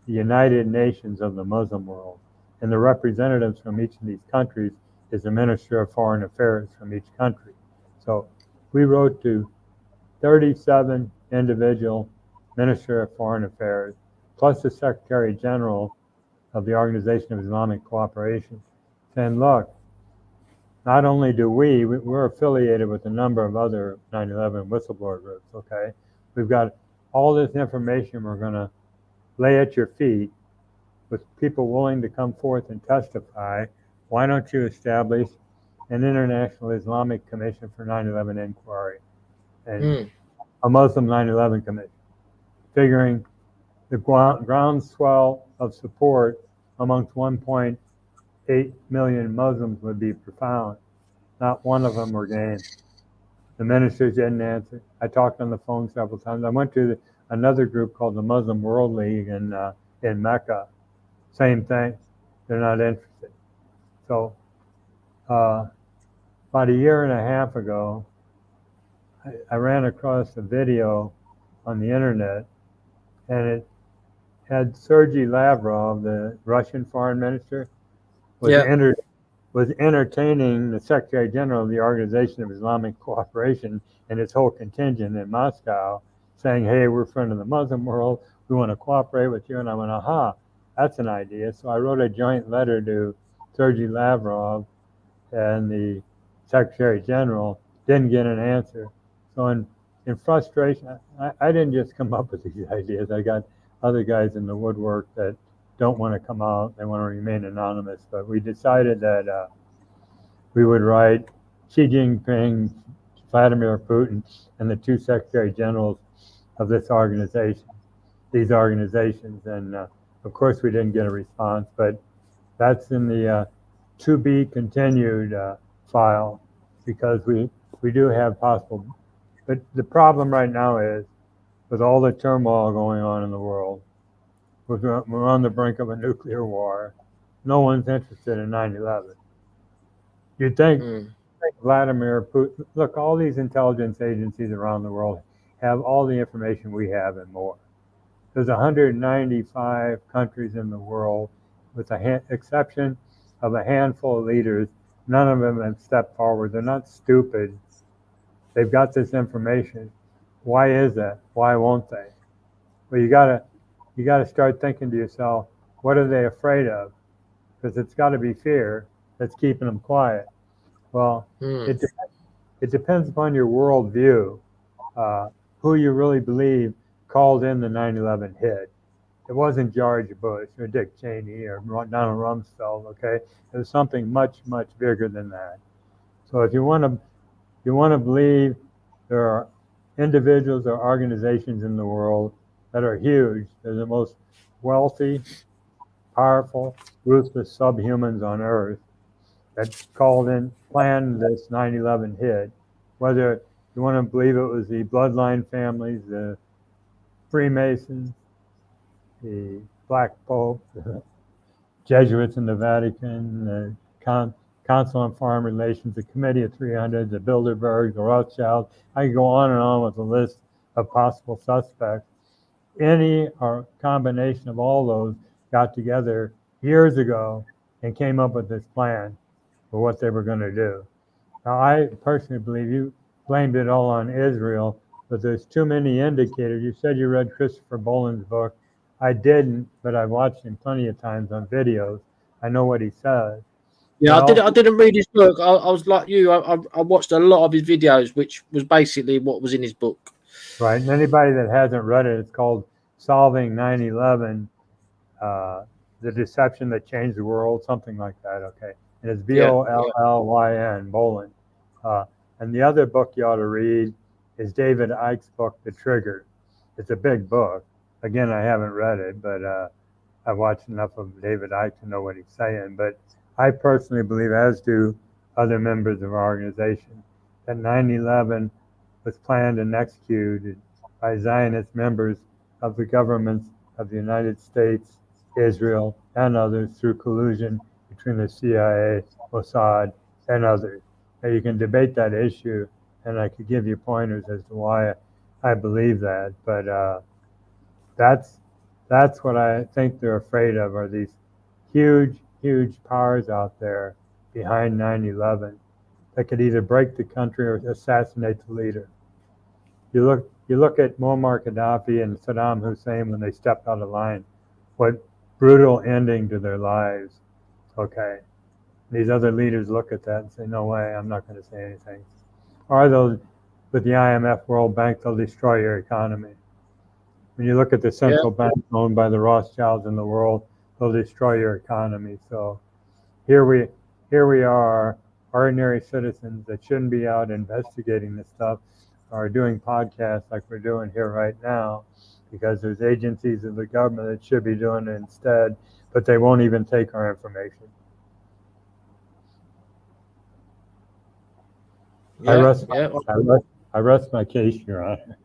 the United Nations of the Muslim world. And the representatives from each of these countries is the Minister of Foreign Affairs from each country. So we wrote to 37 individual Minister of Foreign Affairs, plus the Secretary General of the Organization of Islamic Cooperation, saying, look, not only do we're affiliated with a number of other 9/11 whistleblower groups, okay? We've got all this information we're going to lay at your feet with people willing to come forth and testify. Why don't you establish an International Islamic Commission for 9/11 inquiry and a Muslim 9/11 Commission, figuring the groundswell of support amongst 1.8 million Muslims would be profound. Not one of them were game. The ministers didn't answer. I talked on the phone several times. I went to another group called the Muslim World League in Mecca. Same thing. They're not interested. So about a year and a half ago, I ran across a video on the internet, and it had Sergei Lavrov, the Russian foreign minister, was entertaining the Secretary General of the Organization of Islamic Cooperation and his whole contingent in Moscow, saying, hey, we're friends of the Muslim world, we want to cooperate with you. And I went, aha, that's an idea. So I wrote a joint letter to Sergei Lavrov and the Secretary General, didn't get an answer. So in frustration, I didn't just come up with these ideas. I got other guys in the woodwork that don't want to come out. They want to remain anonymous. But we decided that we would write Xi Jinping, Vladimir Putin, and the two Secretary Generals of these organizations. And of course, we didn't get a response, but that's in the to be continued file, because we do have possible. But the problem right now is, with all the turmoil going on in the world, we're on the brink of a nuclear war. No one's interested in 9/11. You'd think Vladimir Putin, look, all these intelligence agencies around the world have all the information we have and more. There's 195 countries in the world, with the exception of a handful of leaders. None of them have stepped forward. They're not stupid. They've got this information. Why is that? Why won't they? Well, you gotta start thinking to yourself, what are they afraid of? Because it's got to be fear that's keeping them quiet. Well, it depends upon your worldview, who you really believe called in the 9/11 hit. It wasn't George Bush or Dick Cheney or Donald Rumsfeld, okay? It was something much, much bigger than that. So if you want to believe there are individuals or organizations in the world that are huge, they're the most wealthy, powerful, ruthless subhumans on earth, that planned this 9/11 hit. Whether you want to believe it was the bloodline families, the Freemasons, the Black Pope, the Jesuits in the Vatican, the Council on Foreign Relations, the Committee of 300, the Bilderberg, the Rothschild. I can go on with a list of possible suspects. Any or combination of all those got together years ago and came up with this plan for what they were going to do. Now, I personally believe you blamed it all on Israel, but there's too many indicators. You said you read Christopher Boland's book. I didn't, but I've watched him plenty of times on videos. I know what he says.
Yeah, I didn't read his book. I was like you. I watched a lot of his videos, which was basically what was in his book.
Right, and anybody that hasn't read it, it's called Solving 9/11, The Deception That Changed the World, something like that, okay? And it's Bollyn, Boland. And the other book you ought to read is David Icke's book, The Trigger. It's a big book. Again, I haven't read it, but I've watched enough of David Icke to know what he's saying. But I personally believe, as do other members of our organization, that 9/11 was planned and executed by Zionist members of the governments of the United States, Israel, and others through collusion between the CIA, Mossad, and others. Now, you can debate that issue, and I could give you pointers as to why I believe that, but that's what I think they're afraid of, are these huge powers out there behind 9/11 that could either break the country or assassinate the leader. You look at Muammar Gaddafi and Saddam Hussein when they stepped out of line. What brutal ending to their lives. Okay. These other leaders look at that and say, no way, I'm not going to say anything. Or those with the IMF, World Bank, they'll destroy your economy. When you look at the central banks owned by the Rothschilds in the world, they'll destroy your economy. So here we are, ordinary citizens that shouldn't be out investigating this stuff, are doing podcasts like we're doing here right now, because there's agencies of the government that should be doing it instead, but they won't even take our information. I rest my case, Your Honor.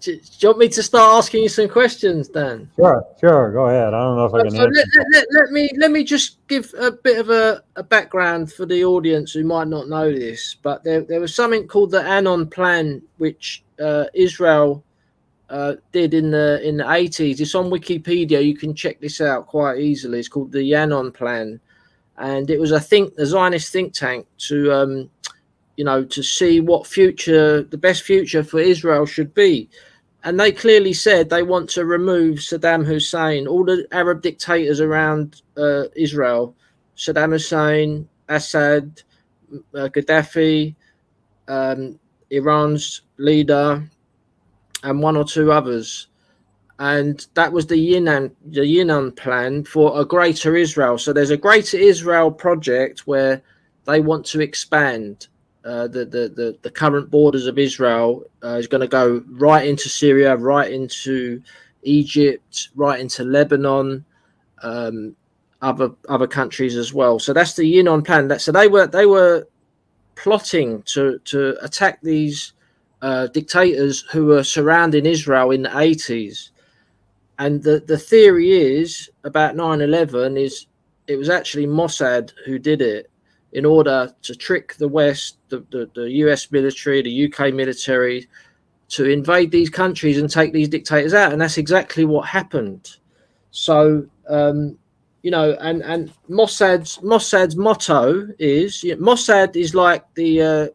Do you want me to start asking you some questions, Dan?
Sure. Go ahead. I don't know if I can answer.
Let me just give a bit of a background for the audience who might not know this. But there was something called the Annan Plan, which Israel did in the 80s. It's on Wikipedia. You can check this out quite easily. It's called the Annan Plan, and it was a Zionist think tank to to see what the best future for Israel should be. And they clearly said they want to remove Saddam Hussein, all the Arab dictators around Israel, Saddam Hussein, Assad, Gaddafi, Iran's leader, and one or two others. And that was the Yinan plan for a greater Israel. So there's a greater Israel project where they want to expand. The current borders of Israel is going to go right into Syria, right into Egypt, right into Lebanon, other countries as well. So that's the Yinan plan. So they were plotting to attack these dictators who were surrounding Israel in the 80s. And the theory is about 9/11 is it was actually Mossad who did it, in order to trick the West, the US military, the UK military, to invade these countries and take these dictators out. And that's exactly what happened. So, and Mossad's motto is, Mossad is like the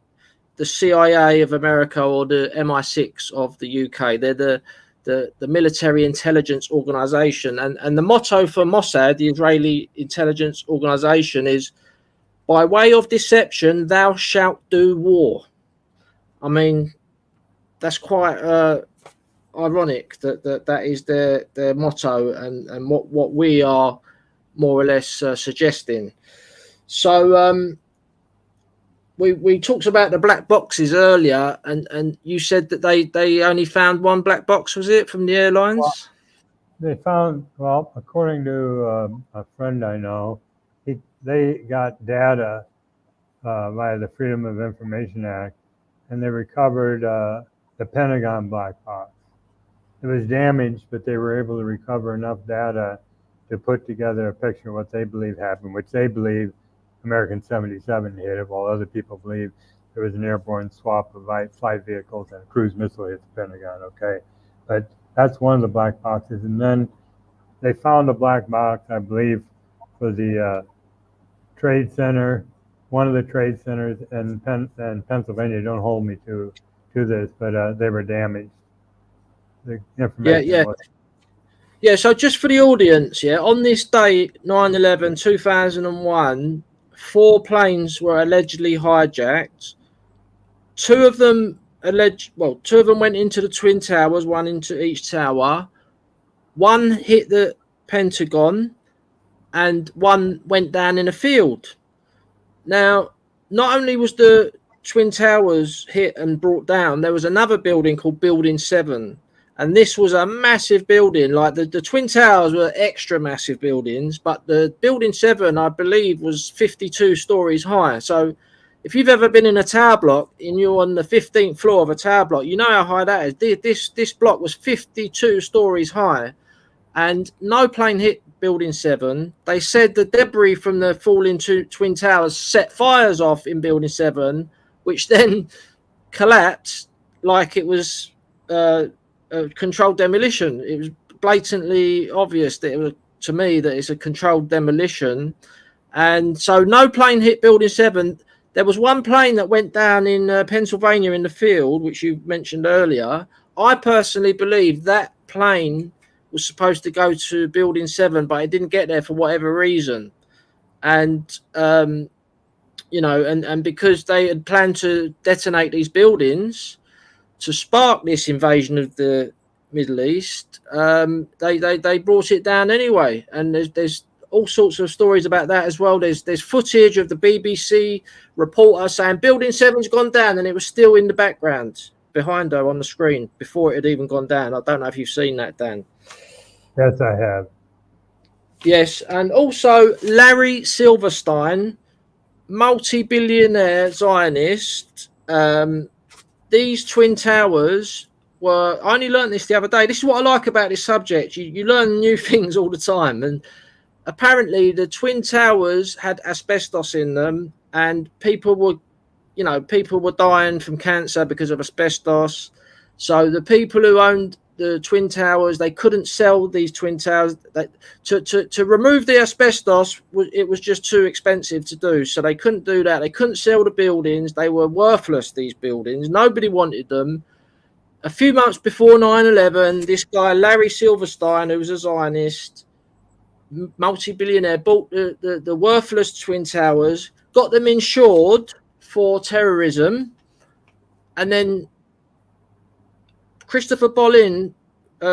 CIA of America or the MI6 of the UK. They're the military intelligence organization. And the motto for Mossad, the Israeli intelligence organization, is, by way of deception, thou shalt do war. I mean, that's quite ironic that is their motto and what we are more or less suggesting. So we talked about the black boxes earlier, and you said that they only found one black box, was it, from the airlines?
Well, they found, according to a friend I know, they got data via the Freedom of Information Act, and they recovered the Pentagon black box. It was damaged, but they were able to recover enough data to put together a picture of what they believe happened, which they believe American 77 hit it, while other people believe there was an airborne swap of flight vehicles and a cruise missile hit the Pentagon, okay? But that's one of the black boxes. And then they found a black box, I believe, for the Trade Center, one of the trade centers in Pennsylvania. Don't hold me to this, but they were damaged. The information
Yeah, so just for the audience, on this day, 9/11, 2001, 4 planes were allegedly hijacked. Two of them went into the Twin Towers, one into each tower. One hit the Pentagon, and one went down in a field. Now, not only was the Twin Towers hit and brought down, there was another building called Building 7. And this was a massive building. Like the Twin Towers were extra massive buildings, but the Building 7, I believe, was 52 stories high. So if you've ever been in a tower block and you're on the 15th floor of a tower block, you know how high that is. This block was 52 stories high, and no plane hit Building 7. They said the debris from the falling Twin Towers set fires off in Building 7, which then collapsed like it was a controlled demolition. It was blatantly obvious that it was, to me, that it's a controlled demolition. And so no plane hit Building 7. There was one plane that went down in Pennsylvania in the field, which you mentioned earlier. I personally believe that plane was supposed to go to Building 7, but it didn't get there for whatever reason. And, and because they had planned to detonate these buildings to spark this invasion of the Middle East, they brought it down anyway. And there's all sorts of stories about that as well. There's footage of the BBC reporter saying Building 7's gone down, and it was still in the background behind her on the screen before it had even gone down. I don't know if you've seen that, Dan.
Yes, I have.
Yes, and also Larry Silverstein, multi-billionaire Zionist. These Twin Towers were, I only learned this the other day. This is what I like about this subject. You learn new things all the time. And apparently the Twin Towers had asbestos in them, and people were dying from cancer because of asbestos. So the people who owned the Twin Towers, they couldn't sell these Twin Towers. To remove the asbestos, it was just too expensive to do. So they couldn't do that. They couldn't sell the buildings. They were worthless, these buildings. Nobody wanted them. A few months before 9/11, this guy, Larry Silverstein, who was a Zionist, multi-billionaire, bought the worthless Twin Towers, got them insured for terrorism, and then Christopher Bolin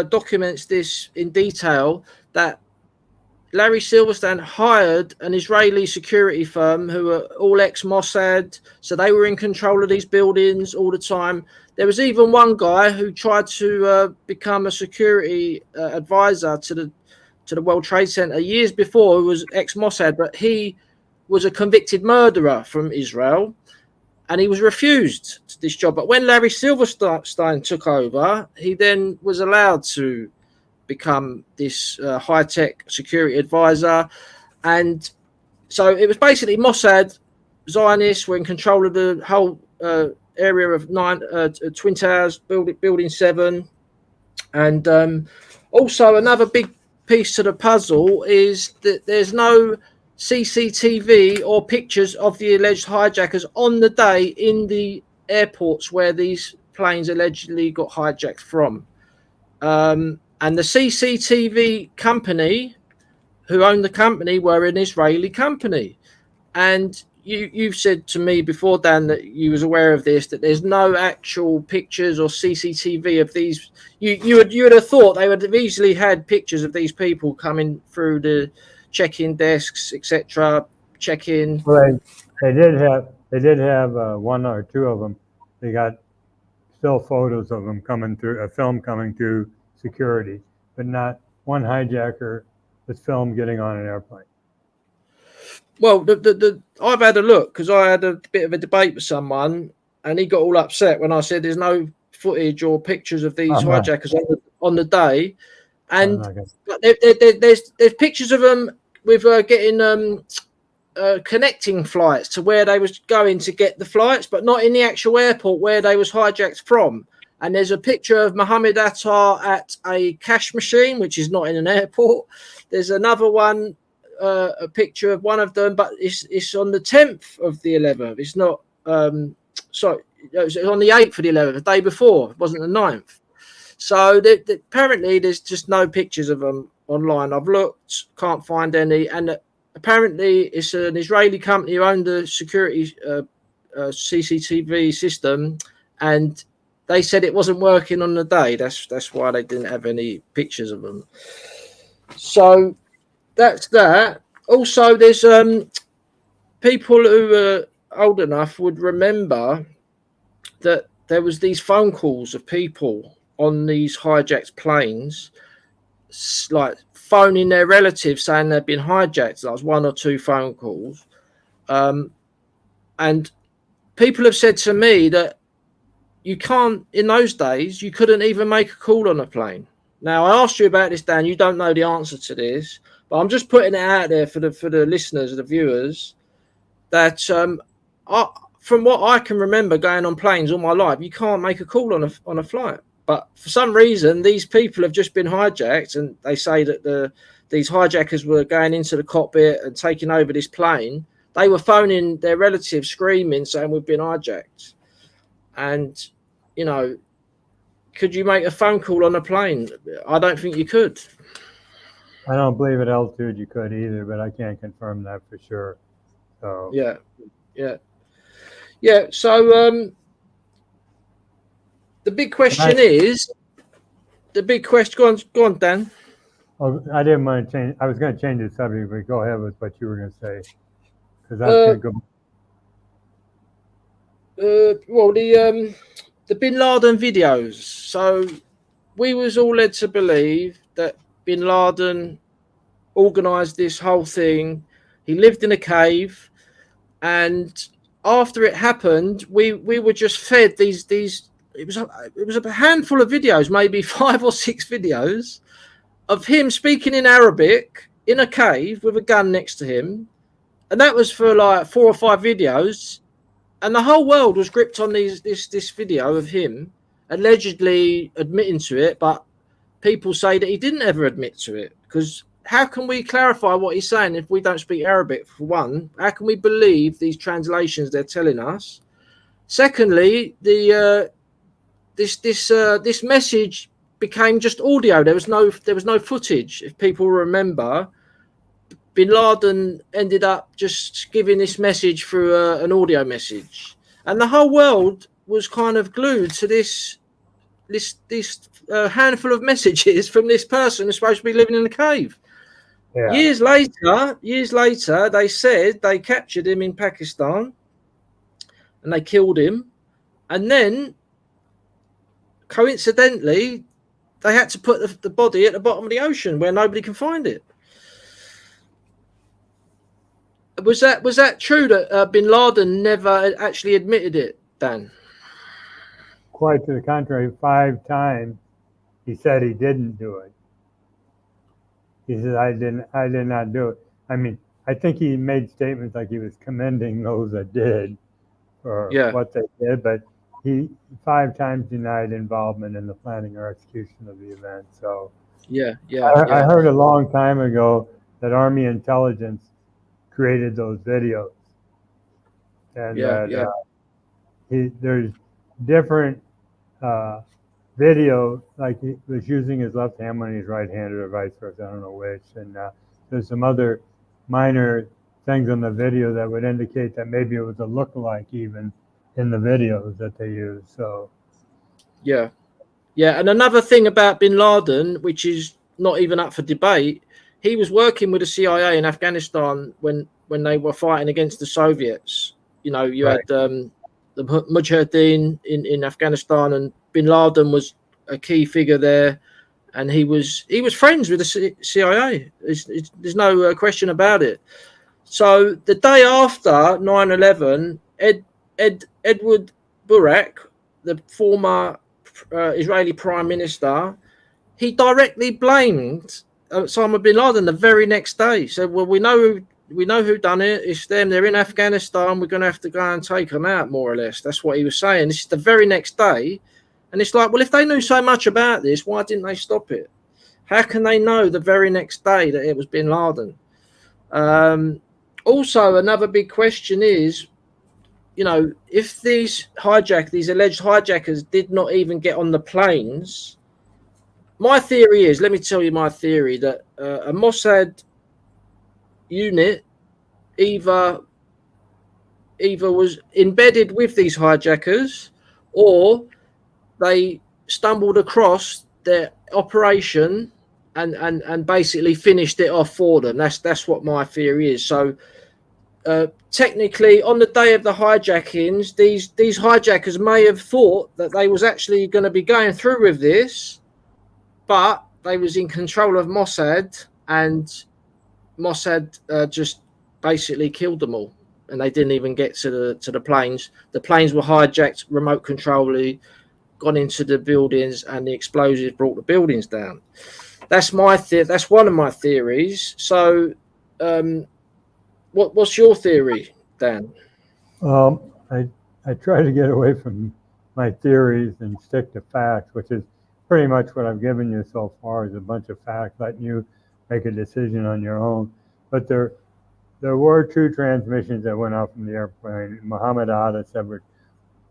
documents this in detail, that Larry Silverstein hired an Israeli security firm who were all ex-Mossad, so they were in control of these buildings all the time. There was even one guy who tried to become a security advisor to the World Trade Center years before, who was ex-Mossad, but he was a convicted murderer from Israel, and he was refused this job. But when Larry Silverstein took over, he then was allowed to become this high-tech security advisor. And so it was basically Mossad, Zionists were in control of the whole area of Twin Towers, Building 7. And also another big piece to the puzzle is that there's no CCTV or pictures of the alleged hijackers on the day in the airports where these planes allegedly got hijacked from. And the CCTV company who owned the company were an Israeli company. And you've said to me before, Dan, that you was aware of this, that there's no actual pictures or CCTV of these. You would have thought they would have easily had pictures of these people coming through the check-in desks, etc. Check-in.
Well, they did have one or two of them. They got still photos of them coming through, a film coming through security, but not one hijacker was filmed getting on an airplane.
Well, I've had a look because I had a bit of a debate with someone, and he got all upset when I said there's no footage or pictures of these hijackers on the day. And there's pictures of them with getting connecting flights to where they was going to get the flights, but not in the actual airport where they was hijacked from. And there's a picture of Mohammed Attar at a cash machine, which is not in an airport. There's another one, a picture of one of them, but it's on the 10th of the 11th. It's not, sorry, it was on the 8th of the 11th, the day before. It wasn't the 9th. So apparently there's just no pictures of them online. I've looked, can't find any. And apparently it's an Israeli company who owned the security CCTV system, and they said it wasn't working on the day. That's why they didn't have any pictures of them. So that's that. Also, there's people who are old enough would remember that there was these phone calls of people on these hijacked planes, like phoning their relatives saying they'd been hijacked. That was one or two phone calls. And people have said to me that you can't, in those days, you couldn't even make a call on a plane. Now, I asked you about this, Dan. You don't know the answer to this, but I'm just putting it out there for the listeners, the viewers, that from what I can remember going on planes all my life, you can't make a call on a flight. But for some reason, these people have just been hijacked, and they say that these hijackers were going into the cockpit and taking over this plane. They were phoning their relatives, screaming, saying we've been hijacked. And, you know, could you make a phone call on a plane? I don't think you could.
I don't believe at altitude you could either, but I can't confirm that for sure. So
yeah. So the big question is, go on, Dan.
Oh, I didn't want to change. I was going to change the subject, but go ahead with what you were going to say, because that's going to
go. Well, the Bin Laden videos. So we was all led to believe that Bin Laden organized this whole thing. He lived in a cave, and after it happened, we were just fed these. It was a handful of videos, maybe 5 or 6 videos of him speaking in Arabic in a cave with a gun next to him, and that was for like 4 or 5 videos, and the whole world was gripped on this video of him allegedly admitting to it, but people say that he didn't ever admit to it, because how can we clarify what he's saying if we don't speak Arabic? For one, how can we believe these translations they're telling us? Secondly, this message became just audio. There was no footage. If people remember, Bin Laden ended up just giving this message through an audio message, and the whole world was kind of glued to this handful of messages from this person who's supposed to be living in a cave. Yeah. Years later, they said they captured him in Pakistan and they killed him, and then coincidentally, they had to put the body at the bottom of the ocean where nobody can find it. Was that true that Bin Laden never actually admitted it, Dan?
Quite to the contrary. 5 times he said he didn't do it. He said, I did not do it. I mean, I think he made statements like he was commending those that did for what they did, but he 5 times denied involvement in the planning or execution of the event. So I heard a long time ago that Army intelligence created those videos, and there's different video, like he was using his left hand when he's right-handed or vice versa, I don't know which, and there's some other minor things on the video that would indicate that maybe it was a lookalike even in the videos that they use. So
and another thing about Bin Laden, which is not even up for debate, he was working with the CIA in Afghanistan when they were fighting against the Soviets. You know, you had the Mujahideen in Afghanistan, and Bin Laden was a key figure there, and he was friends with the CIA. There's no question about it. So the day after 9/11, Edward Burak, the former Israeli Prime Minister, he directly blamed Osama bin Laden the very next day. So, well, we know who done it. It's them. They're in Afghanistan. We're going to have to go and take them out, more or less. That's what he was saying. This is the very next day. And it's like, well, if they knew so much about this, why didn't they stop it? How can they know the very next day that it was bin Laden? Also, another big question is, you know, if these alleged hijackers did not even get on the planes, my theory is, let me tell you my theory, that a Mossad unit either was embedded with these hijackers, or they stumbled across their operation and basically finished it off for them. That's what my theory is. So technically, on the day of the hijackings, these hijackers may have thought that they was actually going to be going through with this, but they was in control of Mossad, and Mossad just basically killed them all, and they didn't even get to the planes. The planes were hijacked, remote controlled, gone into the buildings, and the explosives brought the buildings down. That's that's one of my theories. So, what's your theory, Dan?
I I try to get away from my theories and stick to facts, which is pretty much what I've given you so far, is a bunch of facts, letting you make a decision on your own. But there were 2 transmissions that went out from the airplane. Muhammad Atta said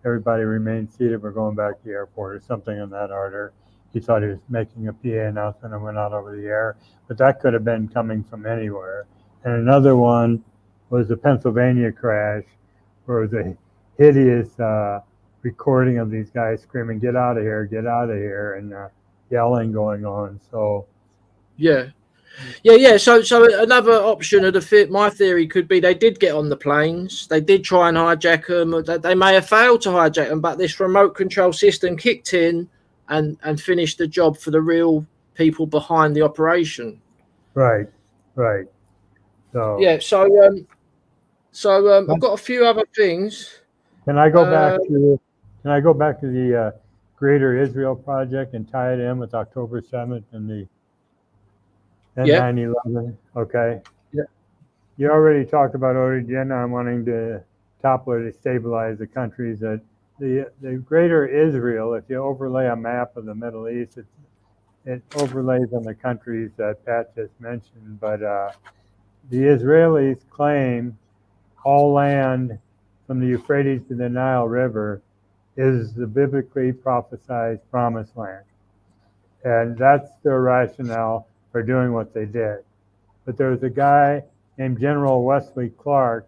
everybody remained seated, we're going back to the airport, or something in that order. He thought he was making a PA announcement and went out over the air, but that could have been coming from anywhere. And another one was the Pennsylvania crash, where it was a hideous recording of these guys screaming, get out of here, and yelling going on. So
yeah. So another option of my theory could be they did get on the planes, they did try and hijack them, they may have failed to hijack them, but this remote control system kicked in and finished the job for the real people behind the operation.
Right. So
yeah, so I've got a few other things.
Can I go back to the Greater Israel Project and tie it in with October 7th and 9/11? Okay.
Yeah.
You already talked about Odysee on wanting to topple or destabilize the countries that the Greater Israel. If you overlay a map of the Middle East, it overlays on the countries that Pat just mentioned. But the Israelis claim all land from the Euphrates to the Nile River is the biblically prophesied promised land. And that's their rationale for doing what they did. But there was a guy named General Wesley Clark.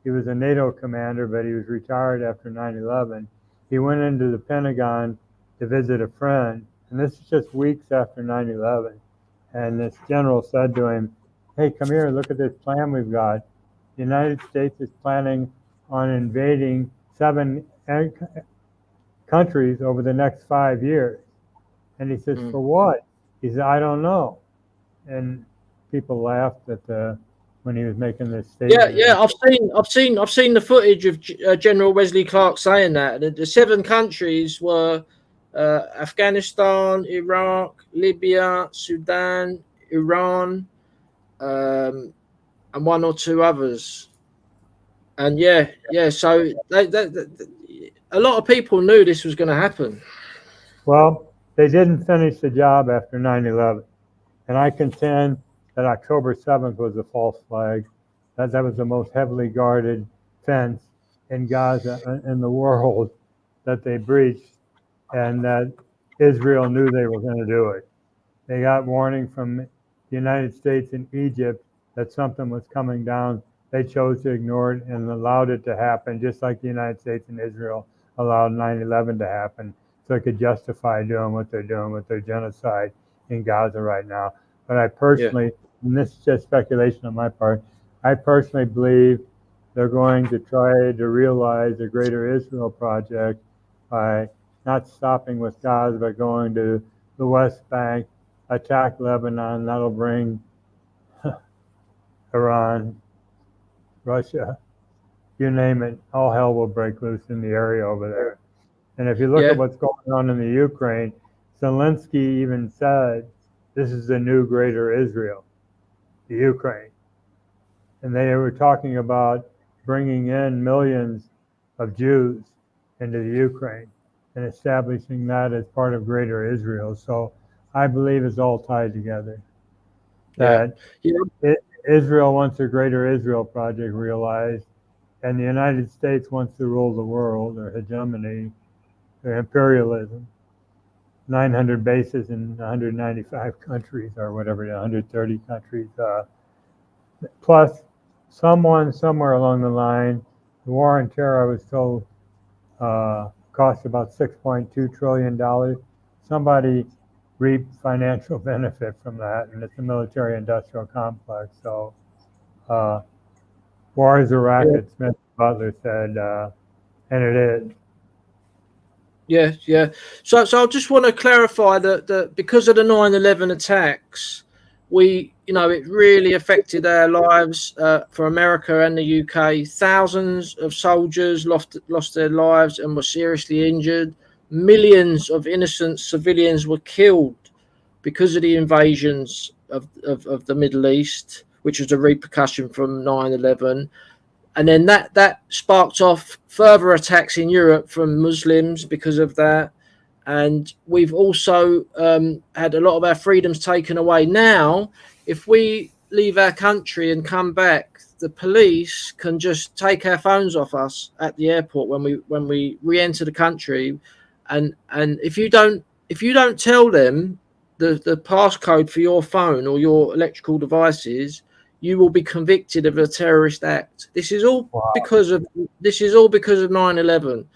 He was a NATO commander, but he was retired after 9/11. He went into the Pentagon to visit a friend, and this is just weeks after 9/11. And this general said to him, hey, come here, look at this plan we've got. The United States is planning on invading 7 countries over the next 5 years. And he says, for what? He said, I don't know. And people laughed at when he was making this statement.
Yeah. I've seen the footage of General Wesley Clark saying that. The 7 countries were Afghanistan, Iraq, Libya, Sudan, Iran, and 1 or 2 others. And so a lot of people knew this was going to happen.
Well, they didn't finish the job after 9/11. And I contend that October 7th was a false flag. That was the most heavily guarded fence in Gaza in the world that they breached, and that Israel knew they were going to do it. They got warning from the United States and Egypt that something was coming down. They chose to ignore it and allowed it to happen, just like the United States and Israel allowed 9/11 to happen, so they could justify doing what they're doing with their genocide in Gaza right now. But I personally, and this is just speculation on my part, I personally believe they're going to try to realize the Greater Israel Project by not stopping with Gaza, but going to the West Bank, attack Lebanon. That'll bring Iran, Russia, you name it, all hell will break loose in the area over there. And if you look at what's going on in the Ukraine, Zelensky even said, this is the new Greater Israel, the Ukraine. And they were talking about bringing in millions of Jews into the Ukraine and establishing that as part of Greater Israel. So I believe it's all tied together. That Israel wants a Greater Israel Project realized, and the United States wants to rule the world, their hegemony, their imperialism. 900 bases in 195 countries, or whatever, 130 countries. Plus, someone somewhere along the line, the war on terror, I was told, cost about $6.2 trillion. Somebody reaped financial benefit from that, and it's a military-industrial complex. So, war is a racket, Smith Butler said, and it is.
So I just want to clarify that because of the 9/11 attacks, it really affected our lives for America and the UK. Thousands of soldiers lost their lives and were seriously injured. Millions of innocent civilians were killed because of the invasions of the Middle East, which was a repercussion from 9/11. and then that sparked off further attacks in Europe from Muslims because of that. And we've also had a lot of our freedoms taken away. Now, if we leave our country and come back, the police can just take our phones off us at the airport when we re-enter the country, and if you don't tell them the passcode for your phone or your electrical devices, you will be convicted of a terrorist act. This is all because of 9/11.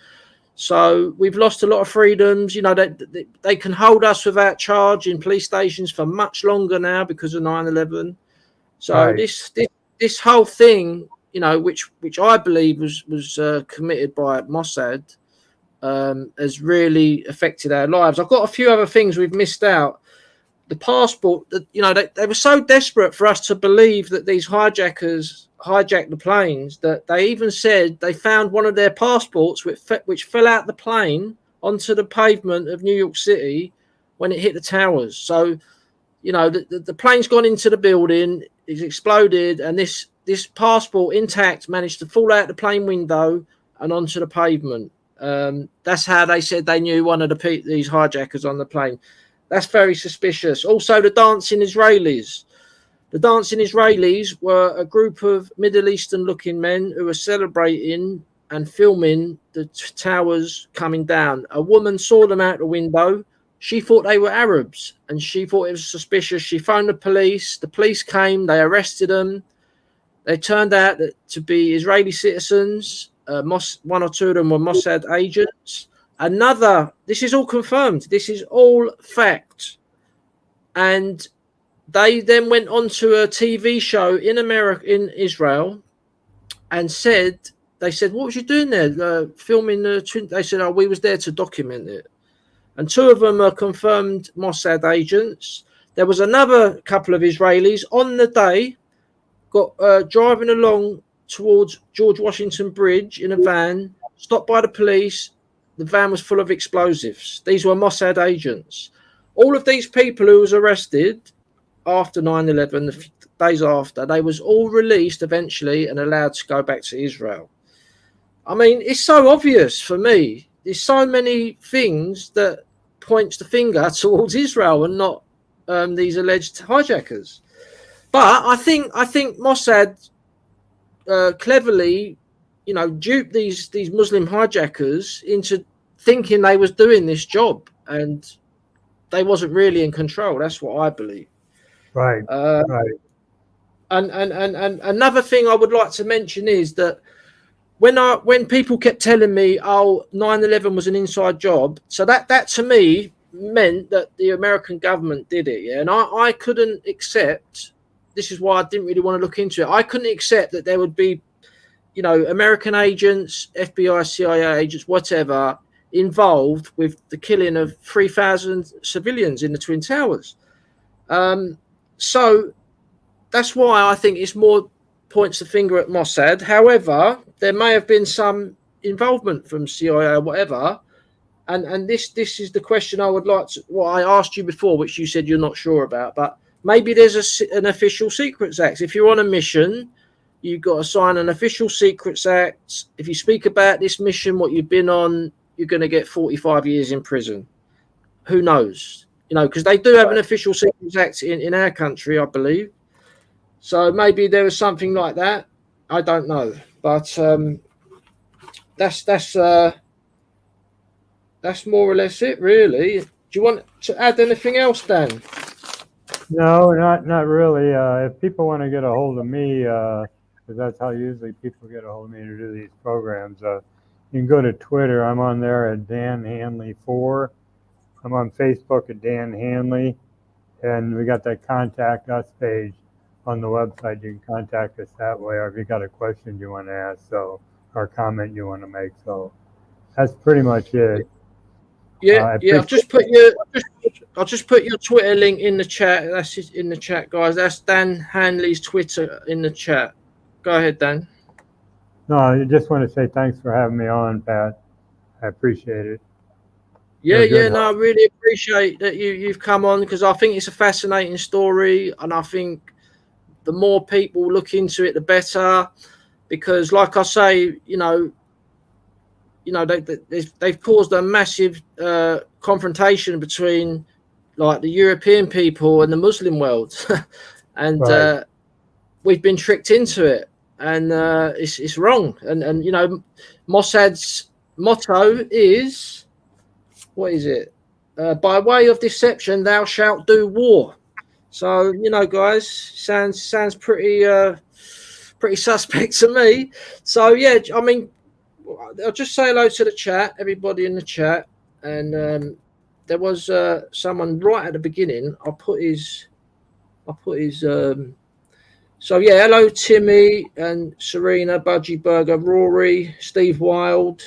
So we've lost a lot of freedoms. You know, they can hold us without charge in police stations for much longer now because of 9/11. So this whole thing, you know, which I believe was committed by Mossad, has really affected our lives. I've got a few other things we've missed out. The passport, you know, they were so desperate for us to believe that these hijackers hijacked the planes that they even said they found one of their passports which fell out the plane onto the pavement of New York City when it hit the towers. So, you know, the plane's gone into the building, it's exploded, and this passport intact managed to fall out the plane window and onto the pavement. That's how they said they knew one of these hijackers on the plane. That's very suspicious. Also, the dancing Israelis. The dancing Israelis were a group of Middle Eastern-looking men who were celebrating and filming the towers coming down. A woman saw them out the window. She thought they were Arabs, and she thought it was suspicious. She phoned the police. The police came. They arrested them. They turned out to be Israeli citizens. One or two of them were Mossad agents. This is all confirmed. This is all fact. And they then went on to a TV show in Israel, and they said, what was you doing there? Filming the twin? They said, oh, we was there to document it. And two of them are confirmed Mossad agents. There was another couple of Israelis on the day, driving along towards George Washington Bridge in a van, stopped by the police. The van was full of explosives. These were Mossad agents. All of these people who was arrested after 9/11, the days after, they was all released eventually and allowed to go back to Israel. I mean, it's so obvious for me. There's so many things that points the finger towards Israel and not these alleged hijackers. But I think Mossad cleverly, you know, duped these Muslim hijackers into thinking they was doing this job, and they wasn't really in control. That's what I believe.
Right. Right.
And another thing I would like to mention is that when people kept telling me, oh, 9/11 was an inside job, so that to me meant that the American government did it, yeah. And I couldn't accept. This is why I didn't really want to look into it. I couldn't accept that there would be, you know, American agents, FBI, CIA agents, whatever, involved with the killing of 3,000 civilians in the Twin Towers. So that's why I think it's more points the finger at Mossad. However, there may have been some involvement from CIA or whatever. And this is the question I would like to, what I asked you before, which you said you're not sure about, but maybe there's an Official Secrets Act. If you're on a mission, you've got to sign an Official Secrets Act. If you speak about this mission, what you've been on, you're going to get 45 years in prison. Who knows? You know, because they do have an Official Secrets Act in our country, I believe. So maybe there was something like that. I don't know. But that's more or less it, really. Do you want to add anything else, Dan?
No, not really. If people want to get a hold of me, because that's how usually people get a hold of me to do these programs, you can go to Twitter. I'm on there at Dan Hanley 4. I'm on Facebook at Dan Hanley, and we got that contact us page on the website. You can contact us that way, or if you got a question you want to ask, or a comment you want to make. So that's pretty much it.
Yeah, I'll just put your Twitter link in the chat. That's it in the chat, guys. That's Dan Hanley's Twitter in the chat. Go ahead, Dan.
No, I just want to say thanks for having me on, Pat. I appreciate it.
Yeah, no, I really appreciate that you've come on, because I think it's a fascinating story, and I think the more people look into it, the better, because, like I say, they've caused a massive confrontation between like the European people and the Muslim world, and
Right.
we've been tricked into it, and it's wrong. And Mossad's motto is, what is it? By way of deception, thou shalt do war. So guys, sounds pretty suspect to me. So yeah, I mean, I'll just say hello to the chat, everybody in the chat, and there was someone right at the beginning. I put his. So yeah, hello Timmy and Serena, Budgie Burger, Rory, Steve Wild,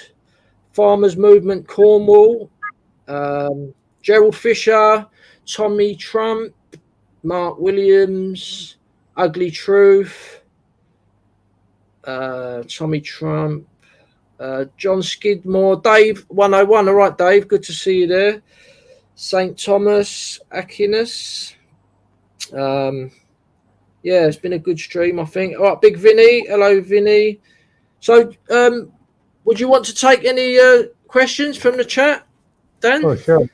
Farmers Movement Cornwall, Gerald Fisher, Tommy Trump, Mark Williams, Ugly Truth, Tommy Trump, John Skidmore, Dave 101. All right, Dave, good to see you there. St. Thomas, Aquinas. Yeah, it's been a good stream, I think. All right, Big Vinny. Hello, Vinny. So, would you want to take any questions from the chat, Dan?
Oh, sure.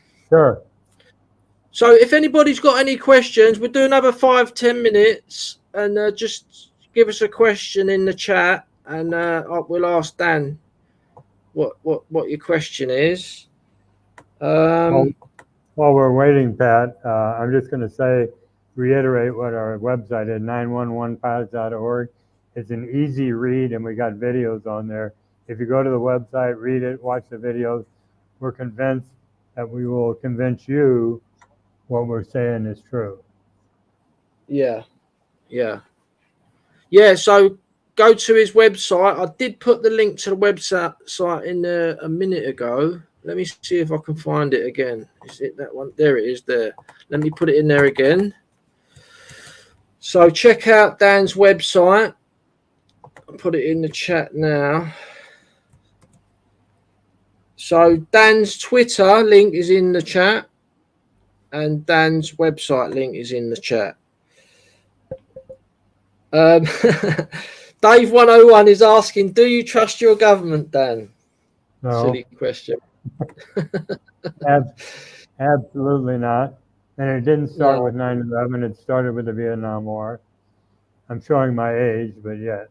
So, if anybody's got any questions, we'll do another 5-10 minutes, and just give us a question in the chat, and we'll ask Dan what your question is.
While we're waiting, Pat, I'm just going to reiterate what our website is, 911pilots.org. It's an easy read, and we got videos on there. If you go to the website, read it, watch the videos, we're convinced that we will convince you what we're saying is true.
Yeah. So go to his website. I did put the link to the website in there a minute ago. Let me see if I can find it again. Is it that one? There it is there. Let me put it in there again. So check out Dan's website. I'll put it in the chat now. So Dan's Twitter link is in the chat, and Dan's website link is in the chat. Dave 101 is asking, do you trust your government, Dan?
No.
Silly question.
Absolutely not. And it didn't start with 9/11. It started with the Vietnam War. I'm showing my age, but yet.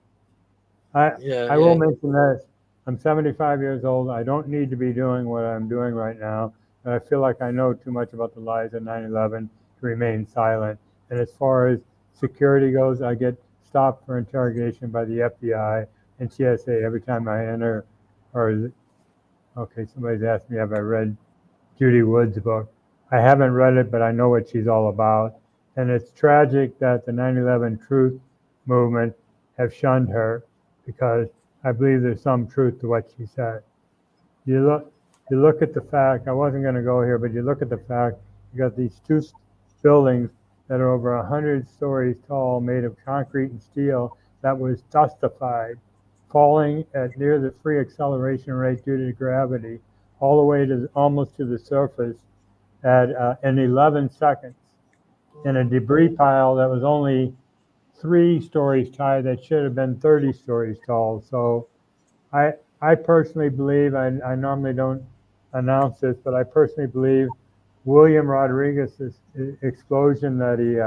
I will mention this. I'm 75 years old. I don't need to be doing what I'm doing right now. And I feel like I know too much about the lies of 9/11 to remain silent. And as far as security goes, I get stopped for interrogation by the FBI and TSA every time I enter. Okay, somebody's asked me, have I read Judy Wood's book? I haven't read it, but I know what she's all about. And it's tragic that the 9/11 truth movement have shunned her, because I believe there's some truth to what she said. You look at the fact, I wasn't going to go here, but you look at the fact, you got these two buildings that are over 100 stories tall, made of concrete and steel, that was dustified, falling at near the free acceleration rate due to gravity, all the way to almost to the surface in 11 seconds, in a debris pile that was only 3 stories high that should have been 30 stories tall. So I personally believe, I normally don't announce this, but I personally believe William Rodriguez's explosion that he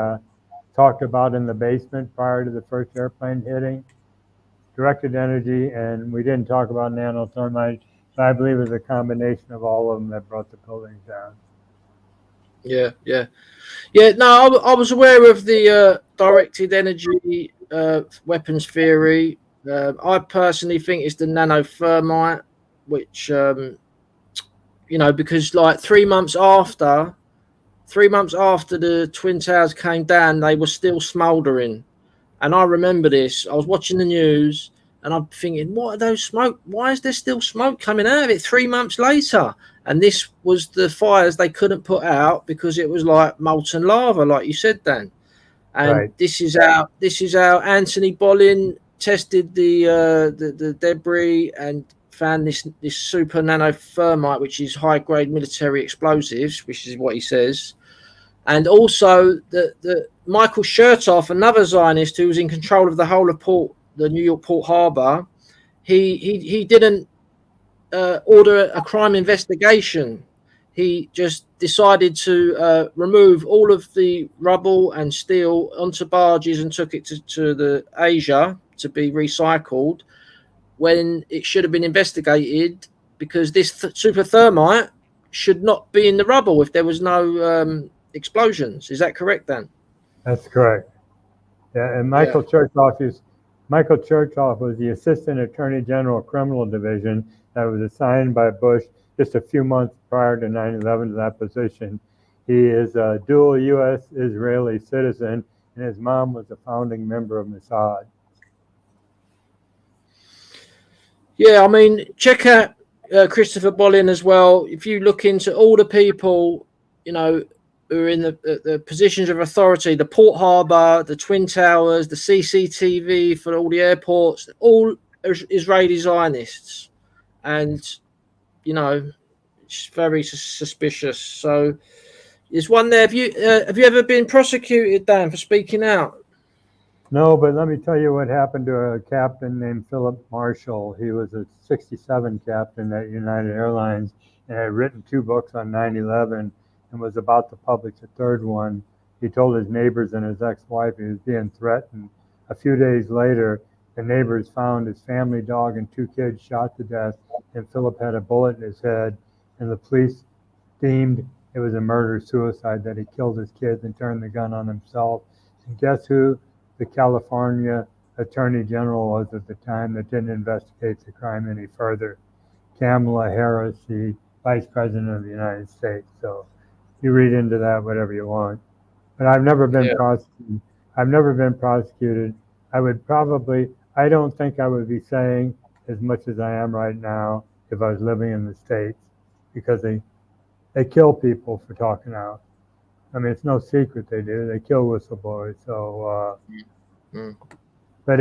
talked about in the basement prior to the first airplane hitting, directed energy, and we didn't talk about nanothermite, but I believe it was a combination of all of them that brought the buildings down.
Yeah. No, I was aware of the directed energy weapons theory. I personally think it's the nanothermite, which because like 3 months after the Twin Towers came down, they were still smouldering. And I remember this. I was watching the news and I'm thinking, what are those smoke? Why is there still smoke coming out of it 3 months later? And this was the fires they couldn't put out because it was like molten lava, like you said, Dan. And
right.
This is how Anthony Boleyn tested the debris and found this super nanothermite, which is high grade military explosives, which is what he says. And also the Michael Chertoff, another Zionist who was in control of the whole of Port the New York Port Harbor, he didn't order a crime investigation. He just decided to remove all of the rubble and steel onto barges and took it to the Asia to be recycled, when it should have been investigated, because this super thermite should not be in the rubble if there was no explosions. Is that correct, Dan?
That's correct. Yeah, and Michael Churchoff was the Assistant Attorney General Criminal Division that was assigned by Bush just a few months prior to 9/11 to that position. He is a dual U.S.-Israeli citizen, and his mom was a founding member of Mossad.
Yeah, I mean, check out Christopher Bollin as well. If you look into all the people, who are in the positions of authority, the Port Harbor, the Twin Towers, the CCTV for all the airports, all Israeli Zionists. And, it's very suspicious. So there's one there. Have you ever been prosecuted, Dan, for speaking out?
No, but let me tell you what happened to a captain named Philip Marshall. He was a 67 captain at United Airlines and had written 2 books on 9/11 and was about to publish a 3rd one. He told his neighbors and his ex-wife he was being threatened. A few days later, the neighbors found his family dog and 2 kids shot to death, and Philip had a bullet in his head, and the police deemed it was a murder-suicide, that he killed his kids and turned the gun on himself. And guess who the California Attorney General was at the time that didn't investigate the crime any further? Kamala Harris, the Vice President of the United States. So you read into that whatever you want. But I've never been prosecuted. I've never been prosecuted. I don't think I would be saying as much as I am right now if I was living in the States, because they kill people for talking out. I mean, it's no secret they do. They kill whistleblowers. So, but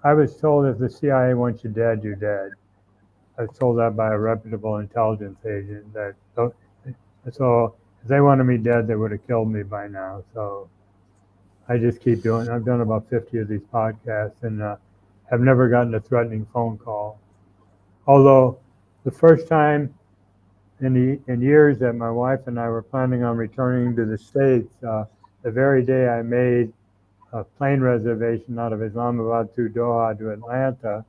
I was told if the CIA wants you dead, you're dead. I was told that by a reputable intelligence agent. So if they wanted me dead, they would have killed me by now. So I just keep doing. I've done about 50 of these podcasts and have never gotten a threatening phone call. Although the first time in years that my wife and I were planning on returning to the States, the very day I made a plane reservation out of Islamabad to Doha to Atlanta,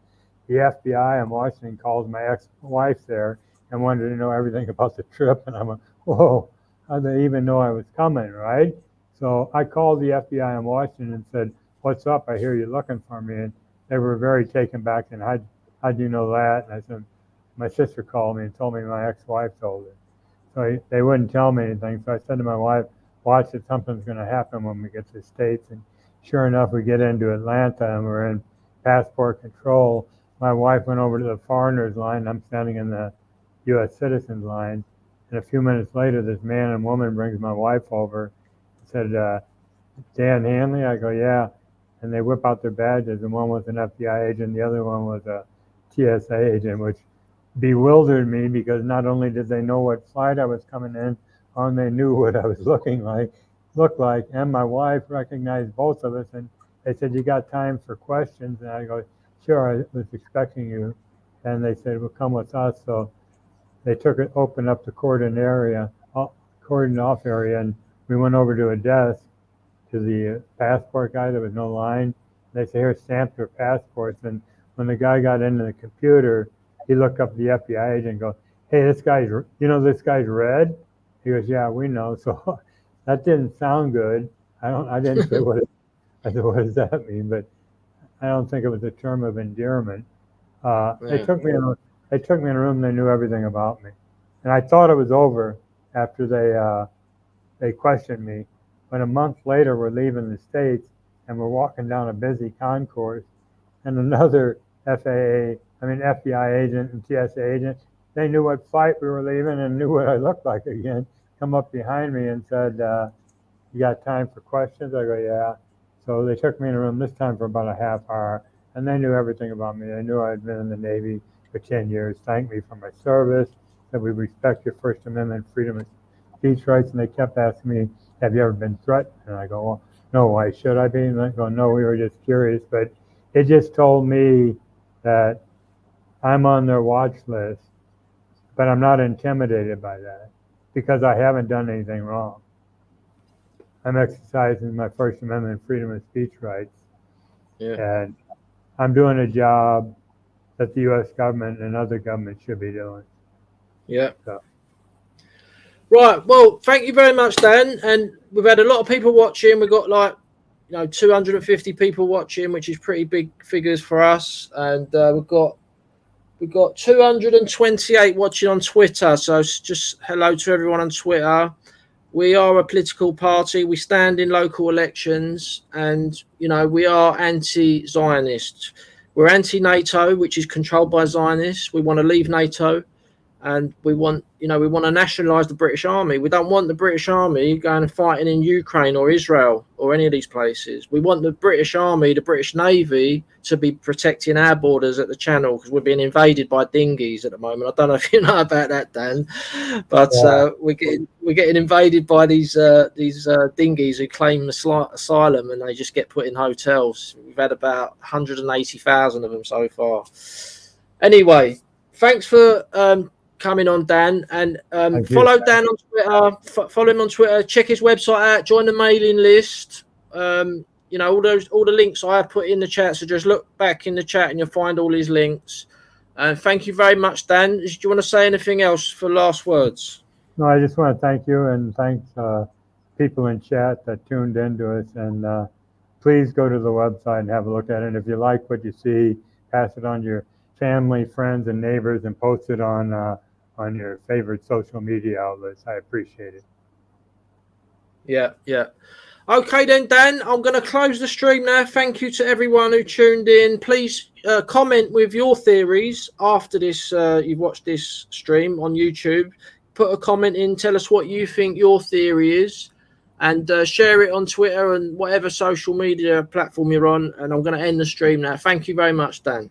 the FBI in Washington called my ex-wife there and wanted to know everything about the trip. And I'm like, whoa, how do they even know I was coming, right? So I called the FBI in Washington and said, what's up? I hear you're looking for me. And they were very taken back. And how'd you know that? And I said, my sister called me and told me my ex-wife told her. So they wouldn't tell me anything. So I said to my wife, watch it, something's going to happen when we get to the States. And sure enough, we get into Atlanta and we're in passport control. My wife went over to the foreigners line. I'm standing in the U.S. citizens line. And a few minutes later, this man and woman brings my wife over and said, Dan Hanley? I go, yeah. And they whip out their badges, and one was an FBI agent, the other one was a TSA agent, which bewildered me because not only did they know what flight I was coming in on, they knew what I was looked like, and my wife recognized both of us, and they said, you got time for questions? And I go, sure, I was expecting you. And they said, well, come with us. So they opened up the cordoned off area, and we went over to a desk to the passport guy. There was no line. They said, here, stamp your passports. And when the guy got into the computer, he looked up the FBI agent and goes, hey, this guy's red? He goes, yeah, we know. So that didn't sound good. I didn't say I said, what does that mean? But I don't think it was a term of endearment. They took me in a room. They knew everything about me, and I thought it was over after they questioned me. But a month later, we're leaving the States, and we're walking down a busy concourse, and another FBI agent and TSA agent, they knew what flight we were leaving and knew what I looked like again, come up behind me and said, you got time for questions? I go, yeah. So they took me in a room this time for about a half hour, and they knew everything about me. They knew I had been in the Navy for 10 years, thanked me for my service, said we respect your First Amendment freedom of speech rights, and they kept asking me, have you ever been threatened? And I go, well, no, why should I be? And they go, no, we were just curious. But It just told me that I'm on their watch list, but I'm not intimidated by that because I haven't done anything wrong. I'm exercising my First Amendment freedom of speech rights, and I'm doing a job that the U.S. government and other governments should be doing.
Yeah. So. Right. Well, thank you very much, Dan. And we've had a lot of people watching. We've got 250 people watching, which is pretty big figures for us. And we've got 228 watching on Twitter. So just hello to everyone on Twitter. We are a political party. We stand in local elections, and we are anti-Zionist. We're anti-NATO, which is controlled by Zionists. We want to leave NATO. And we want to nationalise the British Army. We don't want the British Army going and fighting in Ukraine or Israel or any of these places. We want the British Army, the British Navy, to be protecting our borders at the Channel, because we're being invaded by dinghies at the moment. I don't know if you know about that, Dan, but we're getting invaded by these dinghies who claim asylum, and they just get put in hotels. We've had about 180,000 of them so far. Anyway, thanks for coming on, Dan, and follow Dan on Twitter. Follow him on Twitter. Check his website out. Join the mailing list. All the links I have put in the chat. So just look back in the chat and you'll find all these links. And thank you very much, Dan. Do you want to say anything else for last words?
No, I just want to thank you, and thanks people in chat that tuned in to us. And please go to the website and have a look at it. And if you like what you see, pass it on to your family, friends, and neighbors, and post it on your favorite social media outlets. I appreciate it.
Yeah. Okay then, Dan, I'm going to close the stream now. Thank you to everyone who tuned in. Please comment with your theories after this. You've watched this stream on YouTube. Put a comment in. Tell us what you think your theory is, and share it on Twitter and whatever social media platform you're on. And I'm going to end the stream now. Thank you very much, Dan.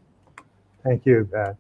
Thank you, Pat.